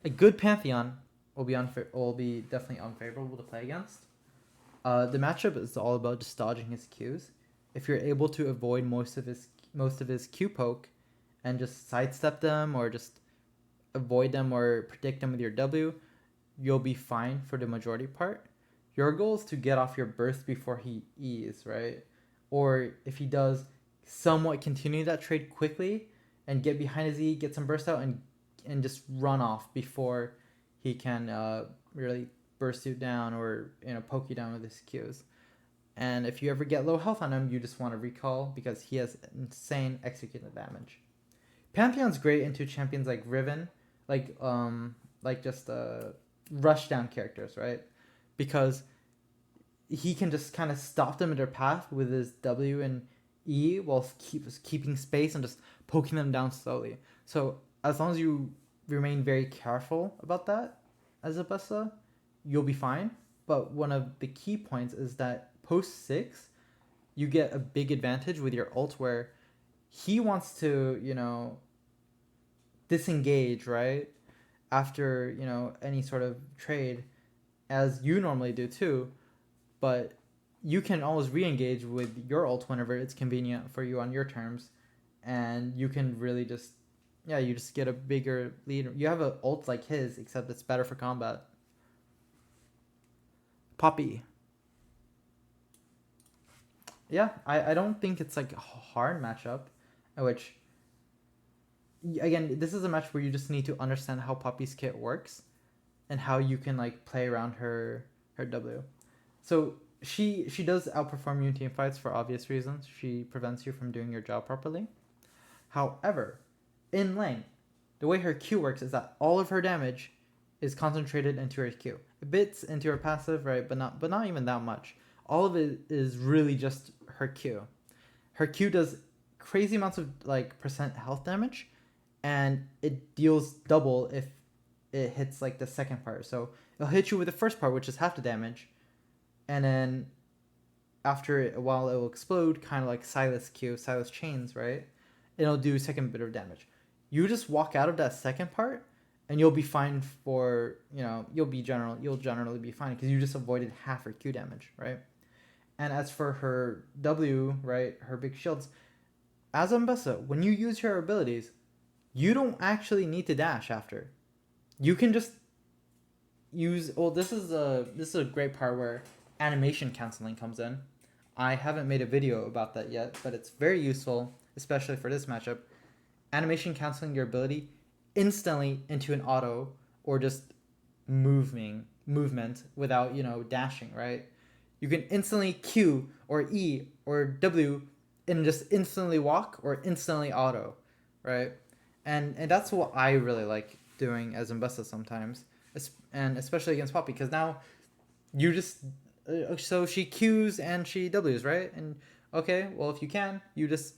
A good Pantheon will be definitely unfavorable to play against. The matchup is all about just dodging his Qs. If you're able to avoid most of his Q poke and just sidestep them or just avoid them or predict them with your W, you'll be fine for the majority part. Your goal is to get off your burst before he E's, right? Or if he does, somewhat continue that trade quickly and get behind his E, get some burst out, and just run off before he can really burst you down or poke you down with his Qs. And if you ever get low health on him, you just want to recall because he has insane executed damage. Pantheon's great into champions like Riven, like just rush down characters, right? Because he can just kind of stop them in their path with his W and E while keeping space and just poking them down slowly. So as long as you remain very careful about that as a Ambessa, you'll be fine. But one of the key points is that post 6, you get a big advantage with your ult where he wants to, disengage, right? After, any sort of trade, as you normally do too. But you can always re-engage with your ult whenever it's convenient for you on your terms. And you can really just, you just get a bigger lead. You have an ult like his, except it's better for combat. Poppy. Yeah, I don't think it's like a hard matchup, which, again, this is a match where you just need to understand how Poppy's kit works and how you can like play around her W. So she does outperform you in team fights for obvious reasons. She prevents you from doing your job properly. However, in lane, the way her Q works is that all of her damage is concentrated into her Q. Bits into her passive, right? But not even that much. All of it is really just her Q. Her Q does crazy amounts of like percent health damage, and it deals double if it hits like the second part. So it'll hit you with the first part, which is half the damage, and then after a while it will explode, kind of like Silas chains, right? It'll do second bit of damage. You just walk out of that second part, and you'll be fine for, you'll generally be fine because you just avoided half her Q damage, right? And as for her W, right, her big shields, as Ambessa, when you use her abilities, you don't actually need to dash after. You can just use... Well, this is a great part where animation canceling comes in. I haven't made a video about that yet, but it's very useful, especially for this matchup. Animation canceling your ability instantly into an auto or just movement without dashing, right? You can instantly Q or E or W and just instantly walk or instantly auto, right? And that's what I really like doing as Ambessa sometimes, and especially against Poppy, because now you just so she Qs and she Ws, right? And okay, well, if you can, you just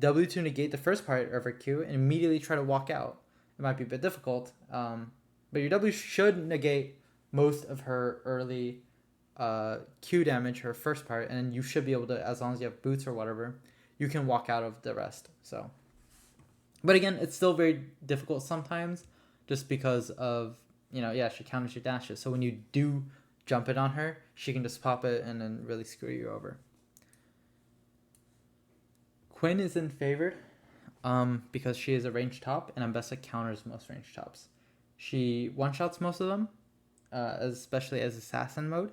W to negate the first part of her Q and immediately try to walk out. It might be a bit difficult, but your W should negate most of her early Q damage, her first part, and you should be able to, as long as you have boots or whatever, you can walk out of the rest. So, but again, it's still very difficult sometimes, just because of she counters your dashes. So when you do jump it on her, she can just pop it and then really screw you over. Quinn is in favored, because she is a ranged top, and Ambessa counters most ranged tops. She one-shots most of them, especially as assassin mode.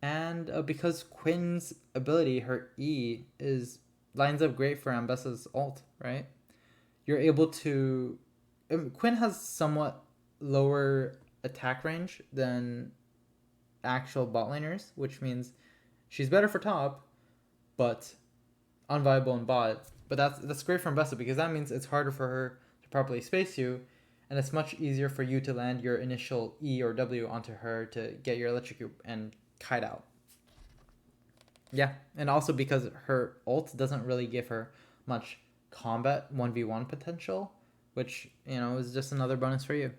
And because Quinn's ability, her E, lines up great for Ambessa's ult, right? You're able to... Quinn has somewhat lower attack range than actual bot laners, which means she's better for top, but unviable in bot. But that's great for Ambessa because that means it's harder for her to properly space you, and it's much easier for you to land your initial E or W onto her to get your electrocute and kite out. Yeah, and also because her ult doesn't really give her much combat 1v1 potential, which, you know, is just another bonus for you.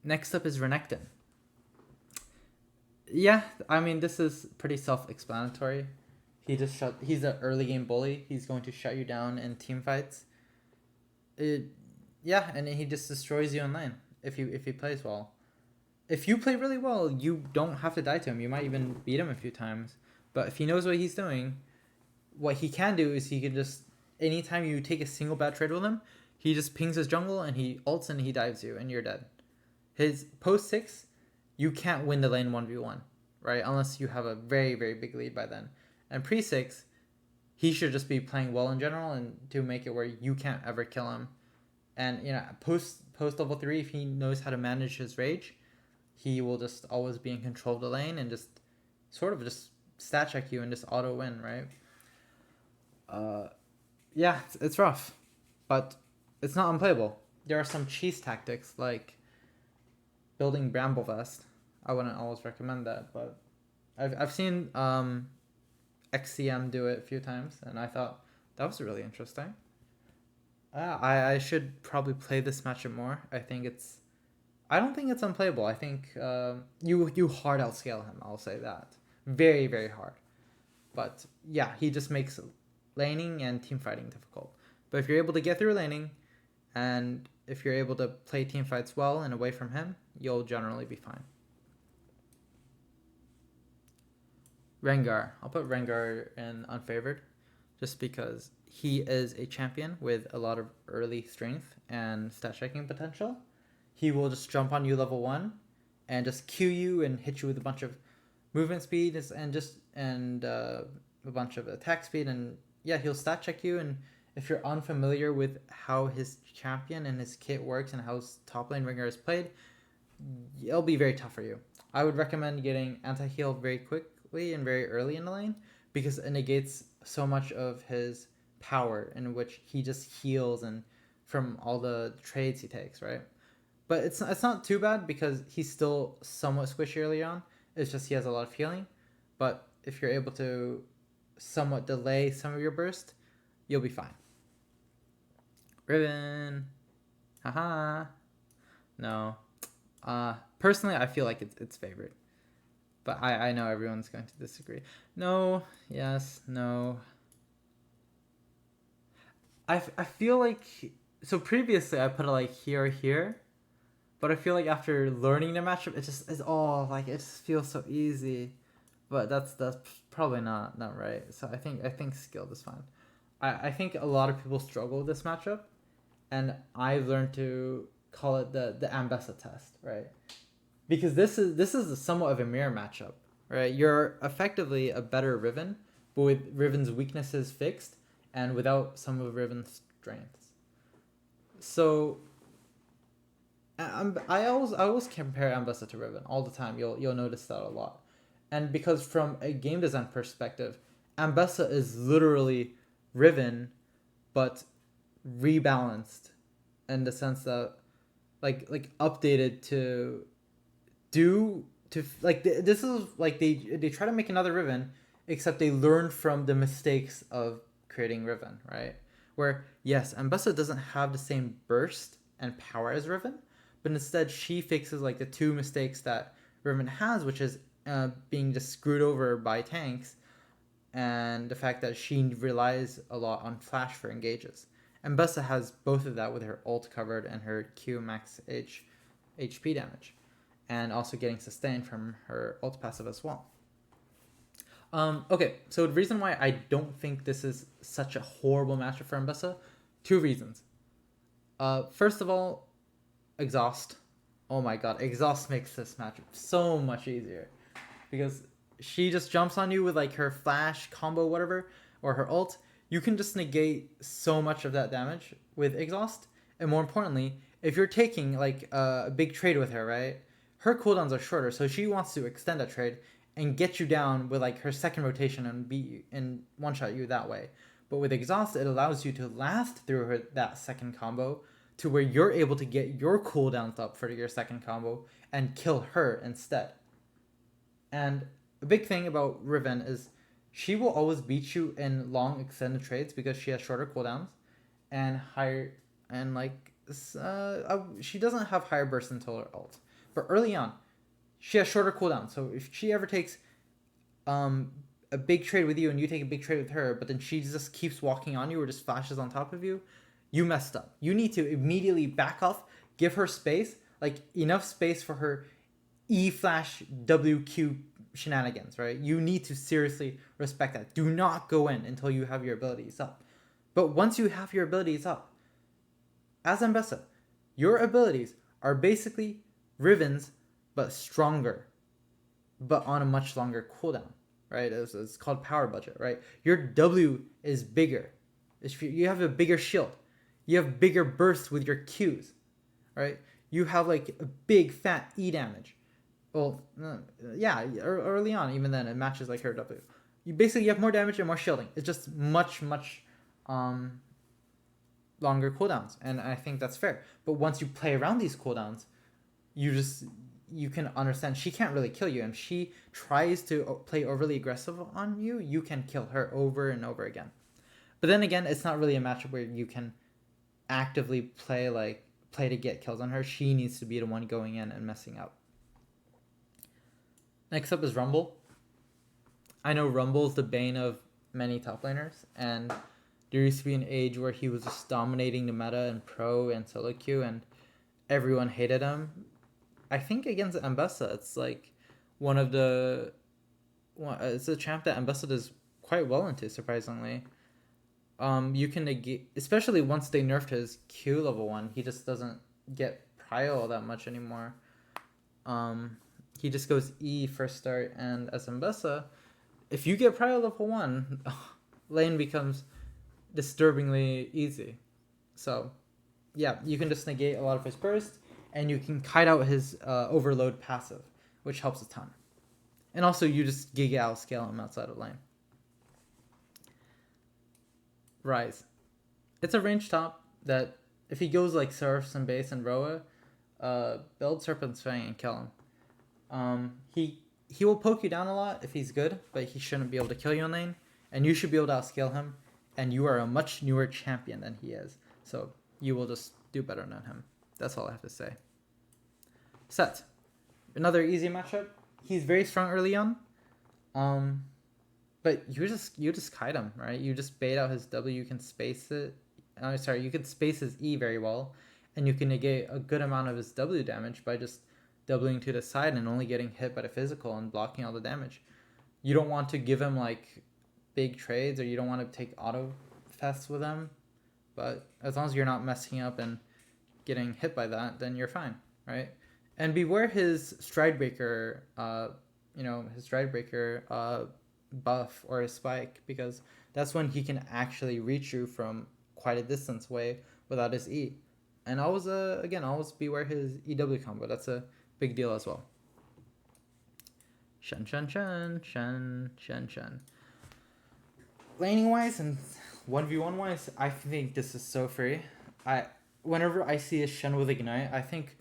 Next up is Renekton. Yeah, I mean, this is pretty self-explanatory. He's an early game bully. He's going to shut you down in team fights. Yeah, and he just destroys you in lane if he plays well. If you play really well, you don't have to die to him. You might even beat him a few times. But if he knows what he's doing, what he can do is he can just, anytime you take a single bad trade with him, he just pings his jungle and he ults and he dives you and you're dead. His post 6, you can't win the lane 1v1, right? Unless you have a very, very big lead by then. And pre 6, he should just be playing well in general and to make it where you can't ever kill him. And, you know, post level 3, if he knows how to manage his rage, he will just always be in control of the lane and just sort of just stat check you and just auto win, right? Yeah, it's rough, but it's not unplayable. There are some cheese tactics like building Bramble Vest. I wouldn't always recommend that, but I've seen XCM do it a few times, and I thought that was really interesting. I should probably play this matchup more. I don't think it's unplayable. I think you hard outscale him. I'll say that. Very, very hard. But yeah, he just makes laning and team fighting difficult. But if you're able to get through laning, and if you're able to play team fights well and away from him, you'll generally be fine. Rengar. I'll put Rengar in unfavored just because he is a champion with a lot of early strength and stat checking potential. He will just jump on you level 1 and just Q you and hit you with a bunch of movement speed and a bunch of attack speed, and yeah, he'll stat check you. And if you're unfamiliar with how his champion and his kit works and how his top lane Rengar is played, it'll be very tough for you. I would recommend getting anti-heal very quickly and very early in the lane because it negates so much of his power in which he just heals and from all the trades he takes, right? But it's not too bad because he's still somewhat squishy early on. It's just he has a lot of healing. But if you're able to somewhat delay some of your burst, you'll be fine. Riven. Haha. No. Personally, I feel like it's favored. But I know everyone's going to disagree. No. Yes. No. I feel like... So previously, I put it like here or here. But I feel like after learning the matchup, it just feels so easy. But that's probably not right. So I think skilled is fine. I think a lot of people struggle with this matchup, and I've learned to call it the Ambessa test, right? Because this is somewhat of a mirror matchup, right? You're effectively a better Riven, but with Riven's weaknesses fixed and without some of Riven's strengths. So I always compare Ambessa to Riven all the time. You'll notice that a lot. And because from a game design perspective, Ambessa is literally Riven, but rebalanced in the sense that like updated to this is like they try to make another Riven, except they learned from the mistakes of creating Riven, right? Where yes, Ambessa doesn't have the same burst and power as Riven, but instead she fixes like the two mistakes that Riven has, which is being just screwed over by tanks, and the fact that she relies a lot on flash for engages. Ambessa has both of that with her ult covered and her Q max HP damage, and also getting sustained from her ult passive as well. Okay, so the reason why I don't think this is such a horrible matchup for Ambessa, two reasons. First of all, Exhaust. Oh my god, exhaust makes this matchup so much easier because she just jumps on you with like her flash combo, whatever, or her ult. You can just negate so much of that damage with exhaust. And more importantly, if you're taking like a big trade with her, right? Her cooldowns are shorter, so she wants to extend that trade and get you down with like her second rotation and beat you and one shot you that way. But with exhaust, it allows you to last through her that second combo to where you're able to get your cooldowns up for your second combo and kill her instead. And a big thing about Riven is she will always beat you in long extended trades because she has shorter cooldowns and higher and like she doesn't have higher burst until her ult. But early on, she has shorter cooldowns. So if she ever takes a big trade with you and you take a big trade with her, but then she just keeps walking on you or just flashes on top of you, you messed up. You need to immediately back off, give her space, like enough space for her E flash WQ shenanigans, right? You need to seriously respect that. Do not go in until you have your abilities up. But once you have your abilities up, as Ambessa, your abilities are basically Riven's, but stronger, but on a much longer cooldown, right? It's called power budget, right? Your W is bigger. You have a bigger shield. You have bigger bursts with your Qs, right? You have like a big fat E damage. Well, yeah, early on, even then, it matches like her W. You have more damage and more shielding. It's just much longer cooldowns, and I think that's fair. But once you play around these cooldowns, you can understand she can't really kill you, and if she tries to play overly aggressive on you, you can kill her over and over again. But then again, it's not really a matchup where you can actively play to get kills on her. She needs to be the one going in and messing up. Next up is Rumble. I know Rumble is the bane of many top laners, and there used to be an age where he was just dominating the meta in pro and solo queue, and everyone hated him. I think against Ambessa, it's like it's a champ that Ambessa does quite well into, surprisingly. You can negate, especially once they nerfed his Q level 1, he just doesn't get prio all that much anymore. He just goes E first start, and as Ambessa, if you get prio level 1, lane becomes disturbingly easy. So, yeah, you can just negate a lot of his burst, and you can kite out his overload passive, which helps a ton. And also, you just giga out scale him outside of lane. Rise. It's a range top that if he goes like Surfs and Base and Roa, build Serpent's Fang and kill him. He will poke you down a lot if he's good, but he shouldn't be able to kill you in lane, and you should be able to outscale him, and you are a much newer champion than he is, so you will just do better than him. That's all I have to say. Set. Another easy matchup. He's very strong early on. But you just kite him, right? You just bait out his W, you can space it. You can space his E very well, and you can negate a good amount of his W damage by just doubling to the side and only getting hit by the physical and blocking all the damage. You don't want to give him like big trades, or you don't want to take auto fests with him, but as long as you're not messing up and getting hit by that, then you're fine, right? And beware his stride breaker, buff or his spike, because that's when he can actually reach you from quite a distance away without his E. And always beware his EW combo. That's a big deal as well. Shen. Laning wise and 1v1 wise, I think this is so free. Whenever I see a Shen with Ignite, I think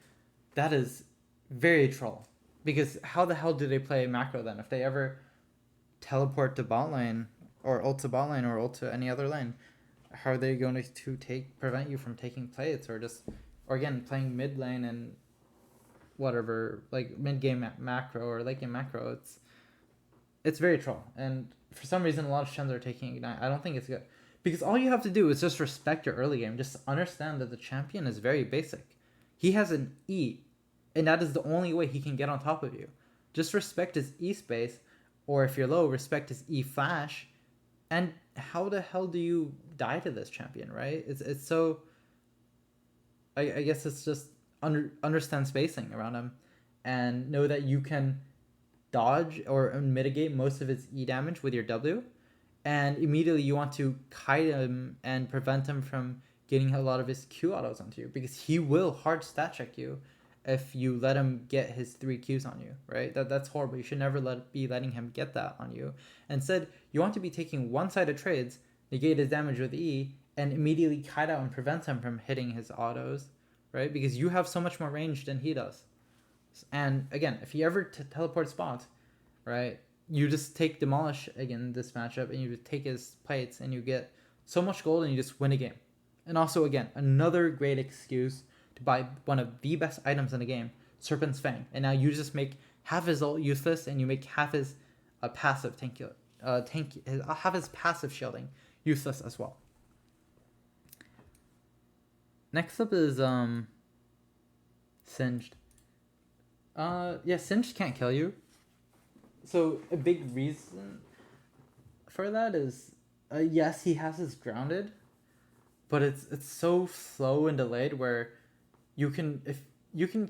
that is very troll. Because how the hell do they play macro then? If they ever teleport to bot lane, or ult to bot lane, or ult to any other lane, how are they going to prevent you from taking plates, or again playing mid lane and whatever, like mid game macro or late game macro? It's very troll, and for some reason a lot of Shens are taking Ignite. I don't think it's good, because all you have to do is just respect your early game. Just understand that the champion is very basic. He has an E, and that is the only way he can get on top of you. Just respect his E space, or if you're low, respect his E flash. And how the hell do you die to this champion, right? It's so... I guess it's just understand spacing around him and know that you can dodge or mitigate most of his E damage with your W, and immediately you want to kite him and prevent him from getting a lot of his Q autos onto you, because he will hard stat check you if you let him get his 3 Qs on you, right? That's horrible. You should never be letting him get that on you. Instead, you want to be taking one-sided trades, negate his damage with E, and immediately kite out and prevent him from hitting his autos, right? Because you have so much more range than he does. And again, if he ever teleports spot, right, you just take Demolish again this matchup, and you take his plates, and you get so much gold, and you just win a game. And also, again, another great excuse to buy one of the best items in the game, Serpent's Fang. And now you just make half his ult useless, and you make half his passive half his passive shielding useless as well. Next up is Singed. Yeah, Singed can't kill you. So a big reason for that is, yes, he has his grounded, but it's so slow and delayed where you can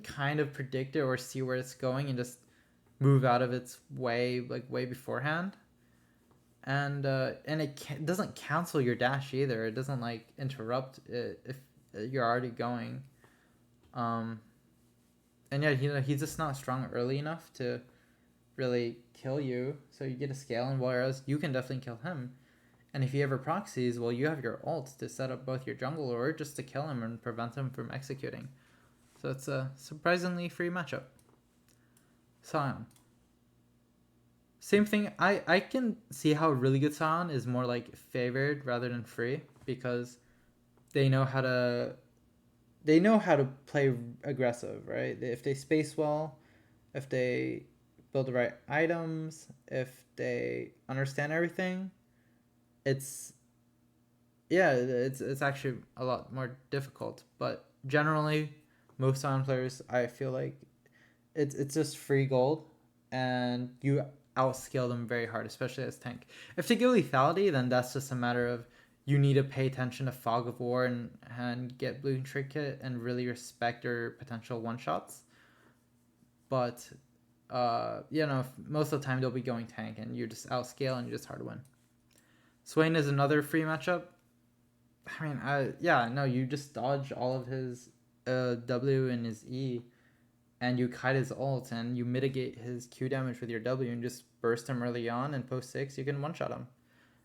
kind of predict it or see where it's going and just move out of its way way beforehand, and it doesn't cancel your dash either. It doesn't interrupt it if you're already going, and yeah, he's just not strong early enough to really kill you, so you get a scale, and whereas you can definitely kill him. And if he ever proxies, well, you have your ult to set up both your jungle or just to kill him and prevent him from executing. So it's a surprisingly free matchup. Sion. Same thing. I can see how really good Sion is more favored rather than free, because they know how to play aggressive, right? If they space well, if they build the right items, if they understand everything, it's actually a lot more difficult. But generally, most Sion players, I feel like it's just free gold, and you outscale them very hard, especially as tank. If they go lethality, then that's just a matter of you need to pay attention to Fog of War and get Blue Trinket and really respect their potential one-shots. But most of the time they'll be going tank, and you just outscale and you just hard to win. Swain is another free matchup. I mean, you just dodge all of his W and his E, and you kite his ult, and you mitigate his Q damage with your W, and just burst him early on, and post 6 you can one-shot him.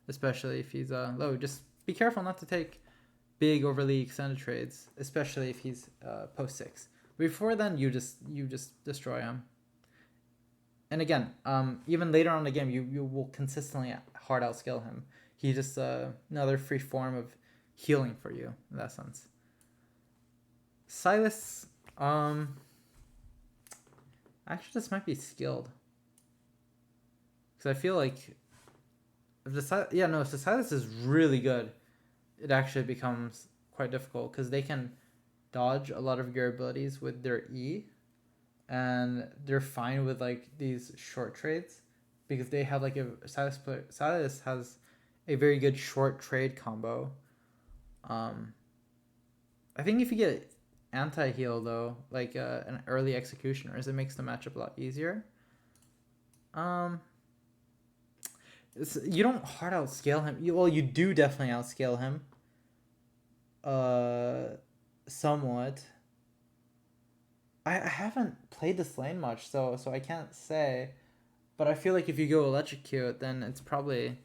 Especially if he's low. Just be careful not to take big overly extended trades, especially if he's post 6. Before then, you just destroy him. And again, even later on in the game, you will consistently hard outscale him. He's just another free form of healing for you in that sense. Silas, actually, this might be skilled, because I feel like if the Silas is really good, it actually becomes quite difficult, because they can dodge a lot of your abilities with their E, and they're fine with these short trades, because they have Silas has a very good short trade combo. I think if you get anti-heal though, an early executioners, it makes the matchup a lot easier. You don't hard outscale him. You do definitely outscale him. Somewhat. I haven't played this lane much, so I can't say. But I feel like if you go Electrocute, then it's probably...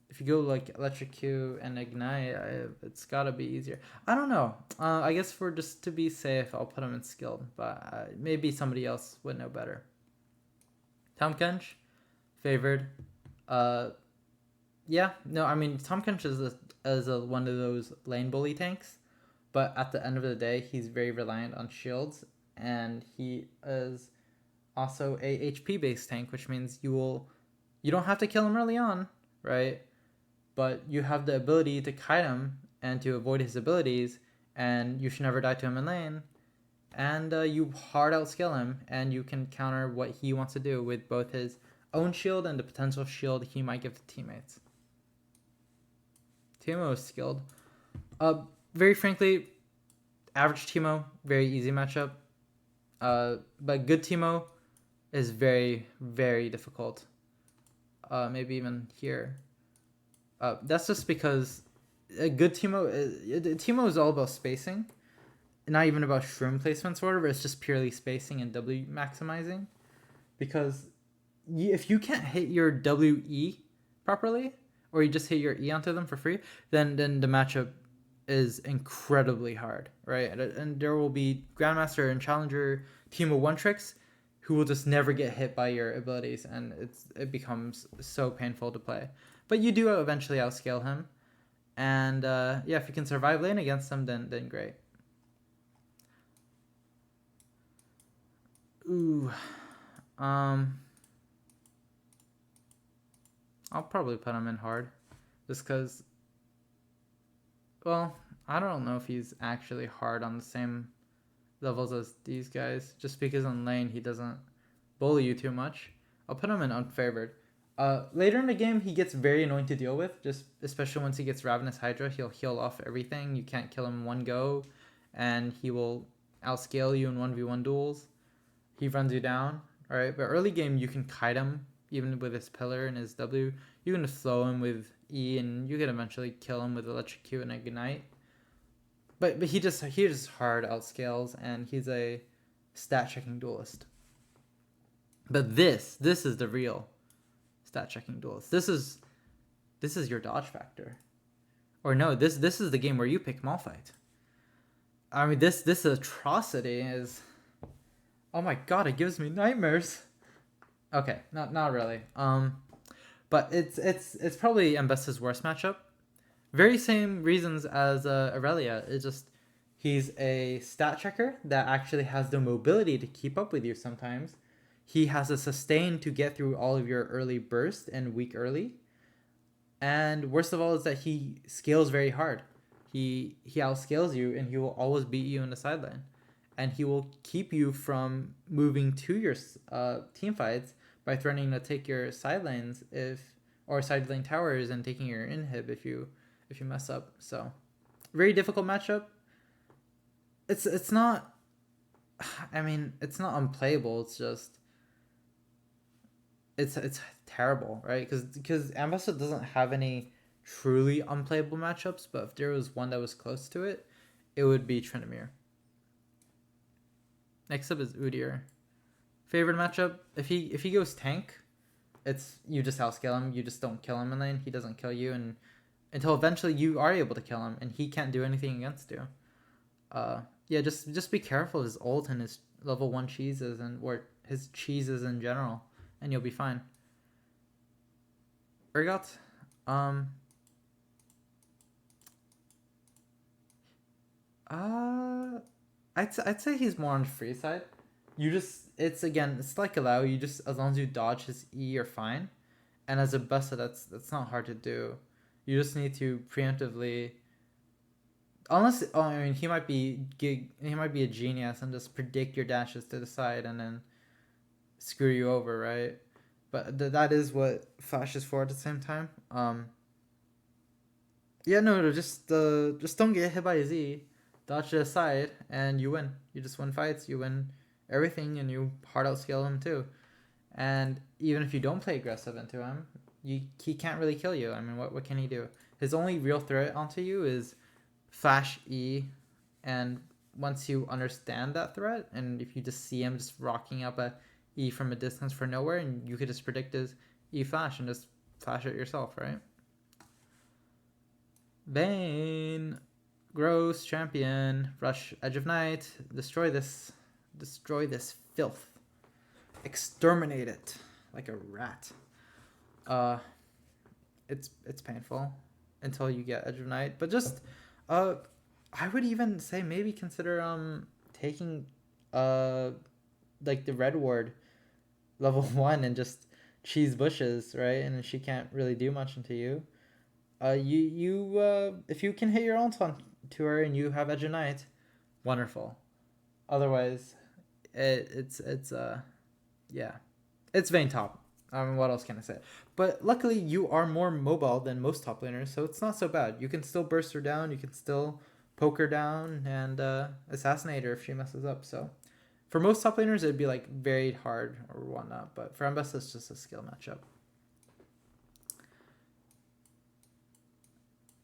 If you go Electrocute and Ignite, it's gotta be easier. I don't know. I guess just to be safe, I'll put him in skilled. But maybe somebody else would know better. Tahm Kench, favored. Tahm Kench is one of those lane bully tanks, but at the end of the day, he's very reliant on shields, and he is also a HP based tank, which means you don't have to kill him early on, right? But you have the ability to kite him and to avoid his abilities, and you should never die to him in lane. And you hard outscale him, and you can counter what he wants to do with both his own shield and the potential shield he might give to teammates. Teemo is skilled. Very frankly, Average Teemo, very easy matchup. But good Teemo is very, very difficult. Maybe even here. That's just because a good Teemo is all about spacing. Not even about shroom placements or whatever. It's just purely spacing and W maximizing. Because if you can't hit your WE properly, or you just hit your E onto them for free, then the matchup is incredibly hard, right? And there will be Grandmaster and Challenger Teemo 1-tricks who will just never get hit by your abilities, and it becomes so painful to play. But you do eventually outscale him, and yeah, if you can survive lane against him, then great. Ooh, I'll probably put him in hard, just because. Well, I don't know if he's actually hard on the same levels as these guys, just because on lane he doesn't bully you too much. I'll put him in unfavored. Later in the game, he gets very annoying to deal with, just especially once he gets Ravenous Hydra. He'll heal off everything. You can't kill him in one go, and he will outscale you in 1v1 duels. He runs you down, alright? But early game, you can kite him, even with his pillar and his W. You can just slow him with E, and you can eventually kill him with Electrocute and Ignite. But he just hard outscales, and he's a stat checking duelist. But this is the real stat checking duelist. This is your dodge factor. Or no, this is the game where you pick Malphite. I mean, this atrocity is, oh my god, it gives me nightmares. Okay, not really. But it's probably Ambessa's worst matchup. Very same reasons as Irelia. It's just he's a stat checker that actually has the mobility to keep up with you sometimes. He has a sustain to get through all of your early burst and weak early. And worst of all is that he scales very hard. He outscales you, and he will always beat you in the side lane. And he will keep you from moving to your team fights by threatening to take your side lanes or side lane towers and taking your inhib if you mess up. So very difficult matchup. It's not, I mean, it's not unplayable. It's just it's terrible, right? Because Ambessa doesn't have any truly unplayable matchups, but if there was one that was close to it, it would be Tryndamere. Next up is Udyr. Favorite matchup, if he goes tank, it's you just outscale him, you just don't kill him in lane, he doesn't kill you, and until eventually you are able to kill him, and he can't do anything against you. Yeah, just be careful of his ult and his level 1 cheeses, or his cheeses in general, and you'll be fine. Urgot, I'd say he's more on the free side. It's like Illaoi, you just, as long as you dodge his E, you're fine. And as a Ambessa, that's not hard to do. You just need to preemptively, I mean, he might be a genius and just predict your dashes to the side and then screw you over, right? But that is what Flash is for at the same time. Yeah, no, just don't get hit by his E, dodge to the side, and you win. You just win fights, you win everything, and you hard outscale him too. And even if you don't play aggressive into him, he can't really kill you. I mean, what can he do? His only real threat onto you is Flash E, and once you understand that threat, and if you just see him just rocking up a E from a distance for nowhere, and you could just predict his E flash and just flash it yourself, right? Vayne, gross champion, rush Edge of Night, destroy this filth, exterminate it like a rat. It's painful until you get Edge of Night, but just I would even say maybe consider taking like the Red Ward level 1 and just cheese bushes, right? And she can't really do much into you. If you can hit your ult to her and you have Edge of Night, wonderful. Otherwise, it's Vayne top. I mean, what else can I say? But luckily, you are more mobile than most top laners, so it's not so bad. You can still burst her down. You can still poke her down and assassinate her if she messes up. So for most top laners, it'd be like very hard or whatnot. But for Ambessa, it's just a skill matchup.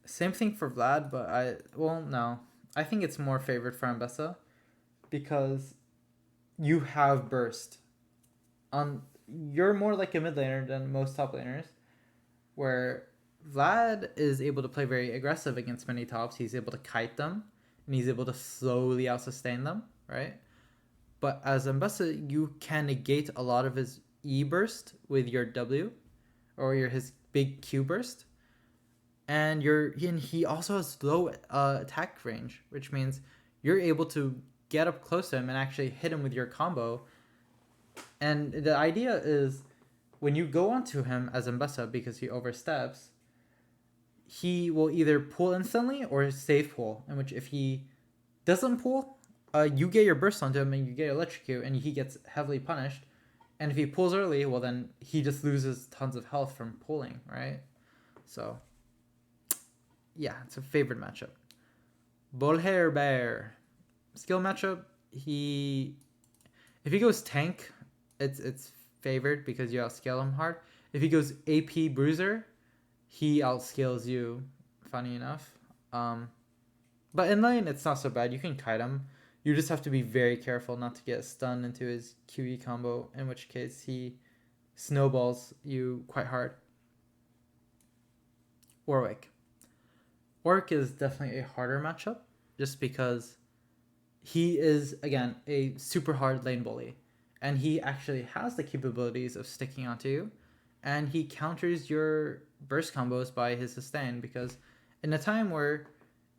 Same thing for Vlad, but I think it's more favored for Ambessa because you have burst. You're more like a mid laner than most top laners, where Vlad is able to play very aggressive against many tops. He's able to kite them, and he's able to slowly out-sustain them, right? But as Ambessa, you can negate a lot of his E burst with your W, or his big Q burst. And he also has low attack range, which means you're able to get up close to him and actually hit him with your combo. And the idea is when you go onto him as Ambessa because he oversteps, he will either pull instantly or save pull, in which if he doesn't pull, you get your burst onto him and you get electrocute and he gets heavily punished. And if he pulls early, well then he just loses tons of health from pulling, right? So yeah, it's a favorite matchup. Bolher Bear. Skill matchup, if he goes tank, it's favored because you outscale him hard. If he goes AP Bruiser, he outscales you, funny enough. But in lane, it's not so bad. You can kite him. You just have to be very careful not to get stunned into his QE combo, in which case he snowballs you quite hard. Warwick is definitely a harder matchup just because he is, again, a super hard lane bully. And he actually has the capabilities of sticking onto you. And he counters your burst combos by his sustain because in a time where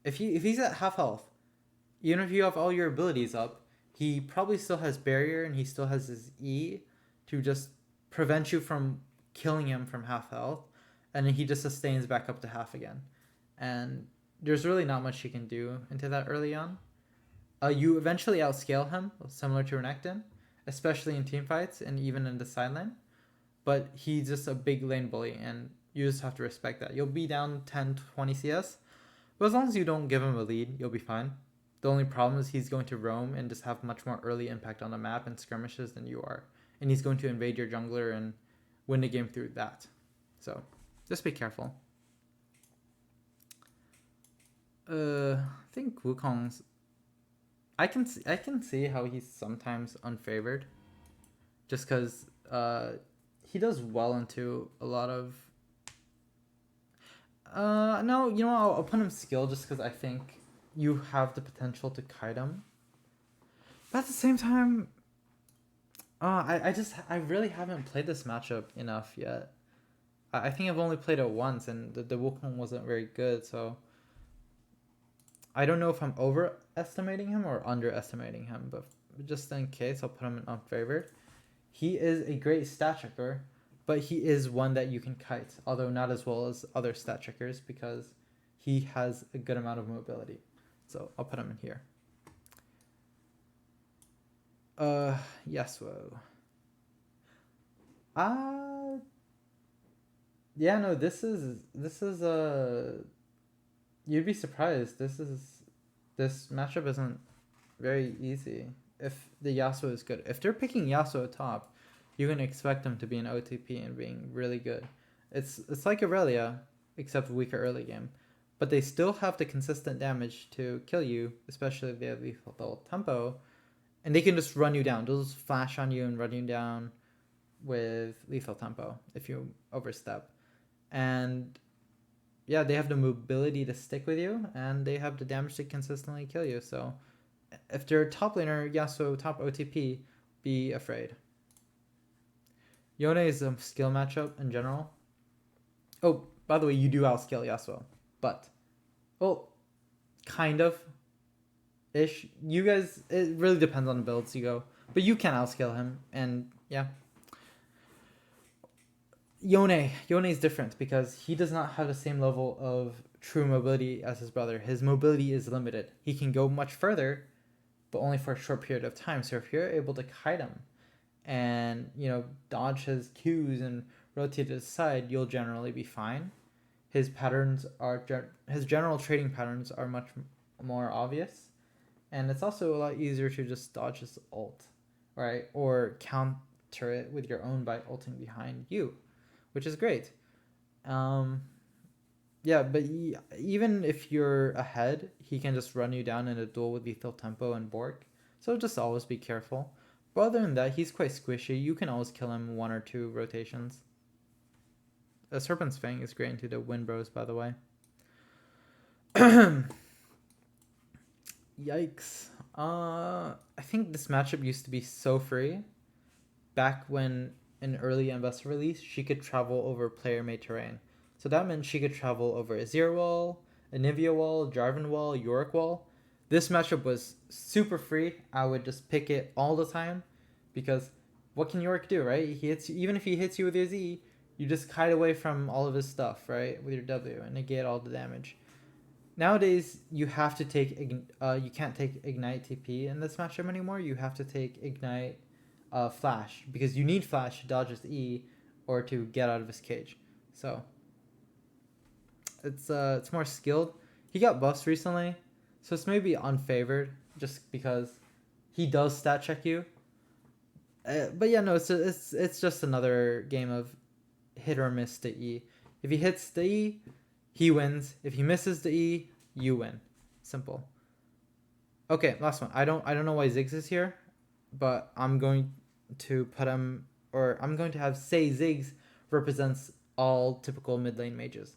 if he's at half health, even if you have all your abilities up, he probably still has barrier and he still has his E to just prevent you from killing him from half health. And then he just sustains back up to half again. And there's really not much you can do into that early on. You eventually outscale him, similar to Renekton, especially in team fights and even in the side lane. But he's just a big lane bully, and you just have to respect that. You'll be down 10, 20 CS, but as long as you don't give him a lead, you'll be fine. The only problem is he's going to roam and just have much more early impact on the map and skirmishes than you are. And he's going to invade your jungler and win the game through that. So, just be careful. I think Wukong's... I can see how he's sometimes unfavored. Just because he does well into a lot of... no, you know what? I'll put him skill just because I think you have the potential to kite him. But at the same time, I really haven't played this matchup enough yet. I think I've only played it once, and the Wukong wasn't very good, so I don't know if I'm overestimating him or underestimating him, but just in case, I'll put him in unfavored. He is a great stat checker, but he is one that you can kite, although not as well as other stat checkers because he has a good amount of mobility. So I'll put him in here. Yasuo. Yeah, no, this is you'd be surprised. This matchup isn't very easy if the Yasuo is good. If they're picking Yasuo top, you can expect them to be an OTP and being really good. It's like Irelia, except weaker early game. But they still have the consistent damage to kill you, especially if they have lethal tempo. And they can just run you down. They'll just flash on you and run you down with lethal tempo if you overstep. And yeah, they have the mobility to stick with you, and they have the damage to consistently kill you. So if they're a top laner, Yasuo, top OTP, be afraid. Yone is a skill matchup in general. Oh, by the way, you do outscale Yasuo. But, well, kind of ish. You guys, it really depends on the builds you go. But you can outscale him, and yeah. Yone is different because he does not have the same level of true mobility as his brother. His mobility is limited. He can go much further, but only for a short period of time. So if you're able to kite him and, dodge his Qs and rotate to the side, you'll generally be fine. His general trading patterns are much more obvious. And it's also a lot easier to just dodge his ult, right? Or counter it with your own by ulting behind you, which is great. Yeah, but even if you're ahead, he can just run you down in a duel with lethal tempo and Bork. So just always be careful. But other than that, he's quite squishy. You can always kill him 1 or 2 rotations. The Serpent's Fang is great into the Wind Bros, by the way. Yikes. I think this matchup used to be so free. Back when in early Ambessa release, she could travel over player-made terrain. So that meant she could travel over Azir wall, Anivia wall, Jarvan wall, Yorick wall. This matchup was super free. I would just pick it all the time because what can Yorick do, right? He hits you, even if he hits you with your Z, you just kite away from all of his stuff, right, with your W and negate all the damage. Nowadays, you have to take you can't take Ignite TP in this matchup anymore. You have to take Ignite Flash because you need Flash to dodge his E or to get out of his cage. So it's more skilled. He got buffs recently, so it's maybe unfavored just because he does stat check you. But yeah, no, it's just another game of hit or miss the E. If he hits the E, he wins. If he misses the E, you win. Simple. Okay, last one. I don't know why Ziggs is here, but I'm going to put him, or I'm going to have say Ziggs represents all typical mid lane mages.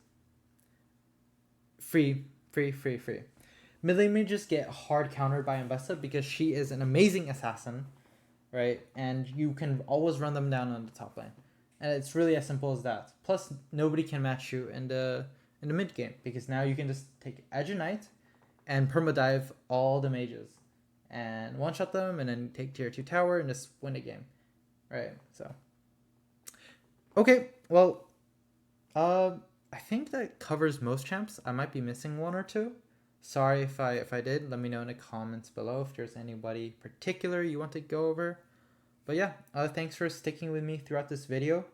Free. Mid lane mages get hard countered by Ambessa because she is an amazing assassin, right? And you can always run them down on the top lane. And it's really as simple as that. Plus, nobody can match you in the mid game because now you can just take Edge of Night and permadive all the mages and one shot them and then take tier 2 tower and just win the game, right? So okay, well, I think that covers most champs. I might be missing 1 or 2. Sorry if I did. Let me know in the comments below if there's anybody particular you want to go over. But yeah, thanks for sticking with me throughout this video.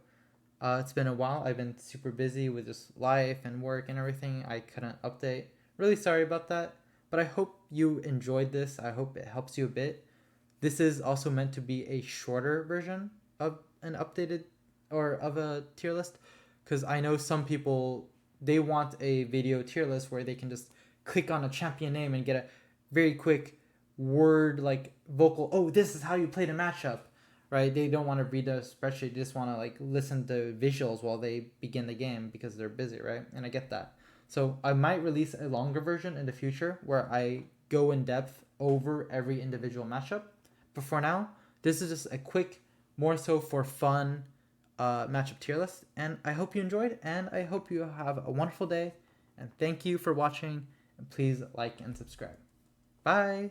It's been a while. I've been super busy with just life and work and everything. I couldn't update. Really sorry about that. But I hope you enjoyed this. I hope it helps you a bit. This is also meant to be a shorter version of an updated or of a tier list. Because I know some people, they want a video tier list where they can just click on a champion name and get a very quick word like vocal, oh, this is how you play the matchup. Right, they don't want to read the spreadsheet. They just want to like listen to visuals while they begin the game because they're busy, right? And I get that. So I might release a longer version in the future where I go in depth over every individual matchup. But for now, this is just a quick, more so for fun matchup tier list. And I hope you enjoyed, and I hope you have a wonderful day. And thank you for watching. And please like and subscribe. Bye.